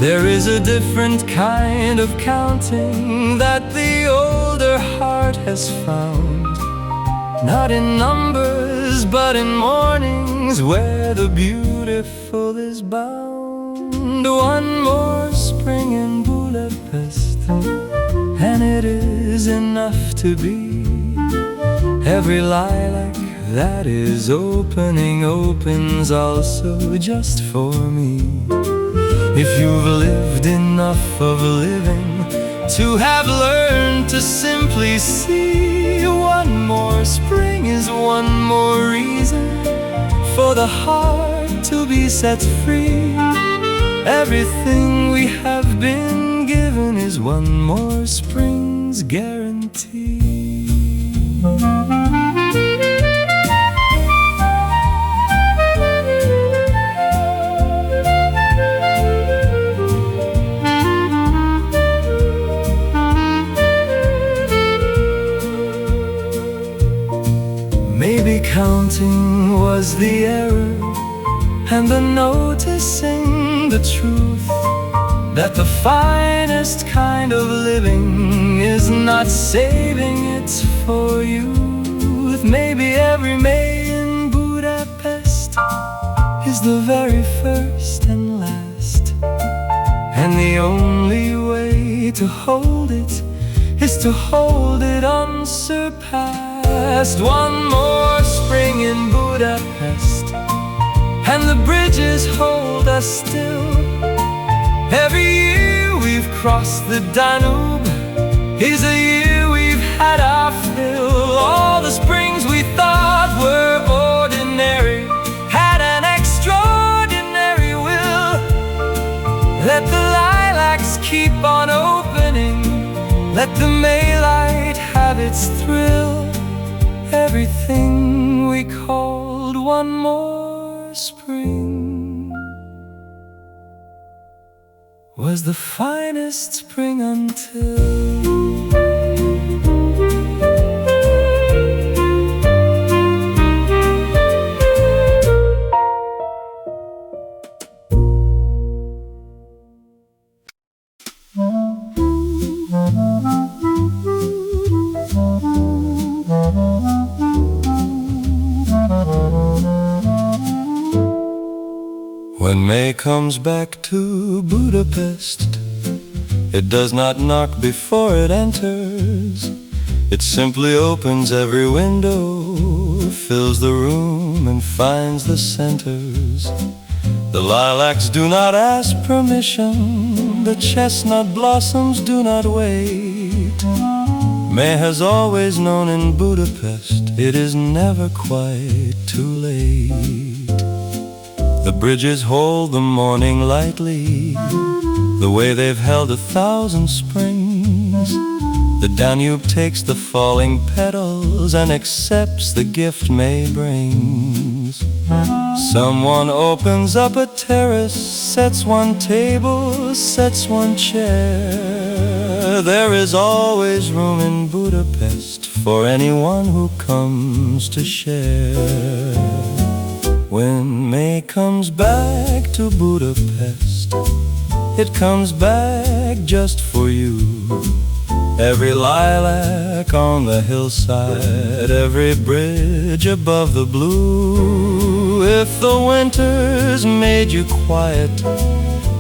There is a different kind of counting that the older heart has found. Not in numbers, but in mornings where the beautiful is bound. One more spring in Budapest, and it is enough to be. Every lilac that is opening opens also just for me. If you've lived enough of living to have learned to simply see, one more spring is one more reason for the heart to be set free. Everything we have been given is one more spring's guarantee. Maybe counting was the error, and the noticing the truth, that the finest kind of living is not saving it for youth. Maybe every May in Budapest is the very first and last, and the only way to hold it is to hold it unsurpassed. One more spring in Budapest, and the bridges hold us still. Every year we've crossed the Danube is a year we've had our fill. All the springs we thought were ordinary had an extraordinary will. Let the lilacs keep on opening, let the May light have its thrill. Everything we called one more spring was the finest spring until May comes back to Budapest. It does not knock before it enters. It simply opens every window, fills the room and finds the centers. The lilacs do not ask permission, the chestnut blossoms do not wait. May has always known in Budapest it is never quite too late. The bridges hold the morning lightly, the way they've held 1,000 springs. The Danube takes the falling petals and accepts the gift May brings. Someone opens up a terrace, sets one table, sets one chair. There is always room in Budapest for anyone who comes to share. When May comes back to Budapest, it comes back just for you. Every lilac on the hillside, every bridge above the blue. If the winters made you quiet,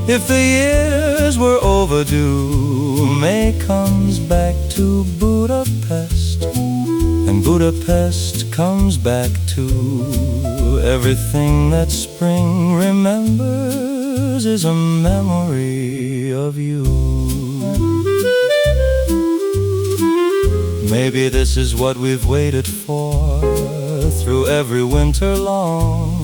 if the years were overdue, May comes back to Budapest, and Budapest comes back too. Everything that spring remembers is a memory of you. Maybe this is what we've waited for through every winter long.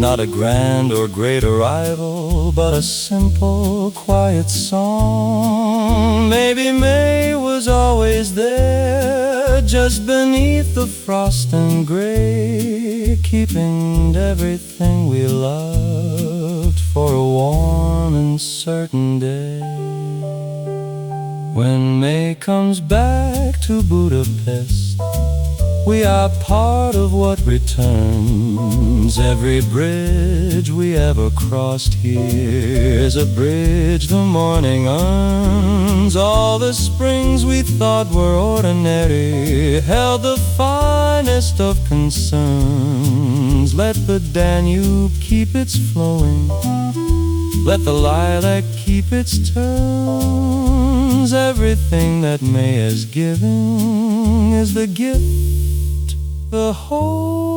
Not a grand or great arrival, but a simple, quiet song. Maybe May was always there, just beneath the frost and gray, keeping everything we loved for a warm and certain day. When May comes back to Budapest, we are part of what returns. Every bridge we ever crossed here is a bridge the morning earns. All the springs we thought were ordinary held the finest of concerns. Let the Danube keep its flowing, let the lilac keep its turns. Everything that May has given is the gift the whole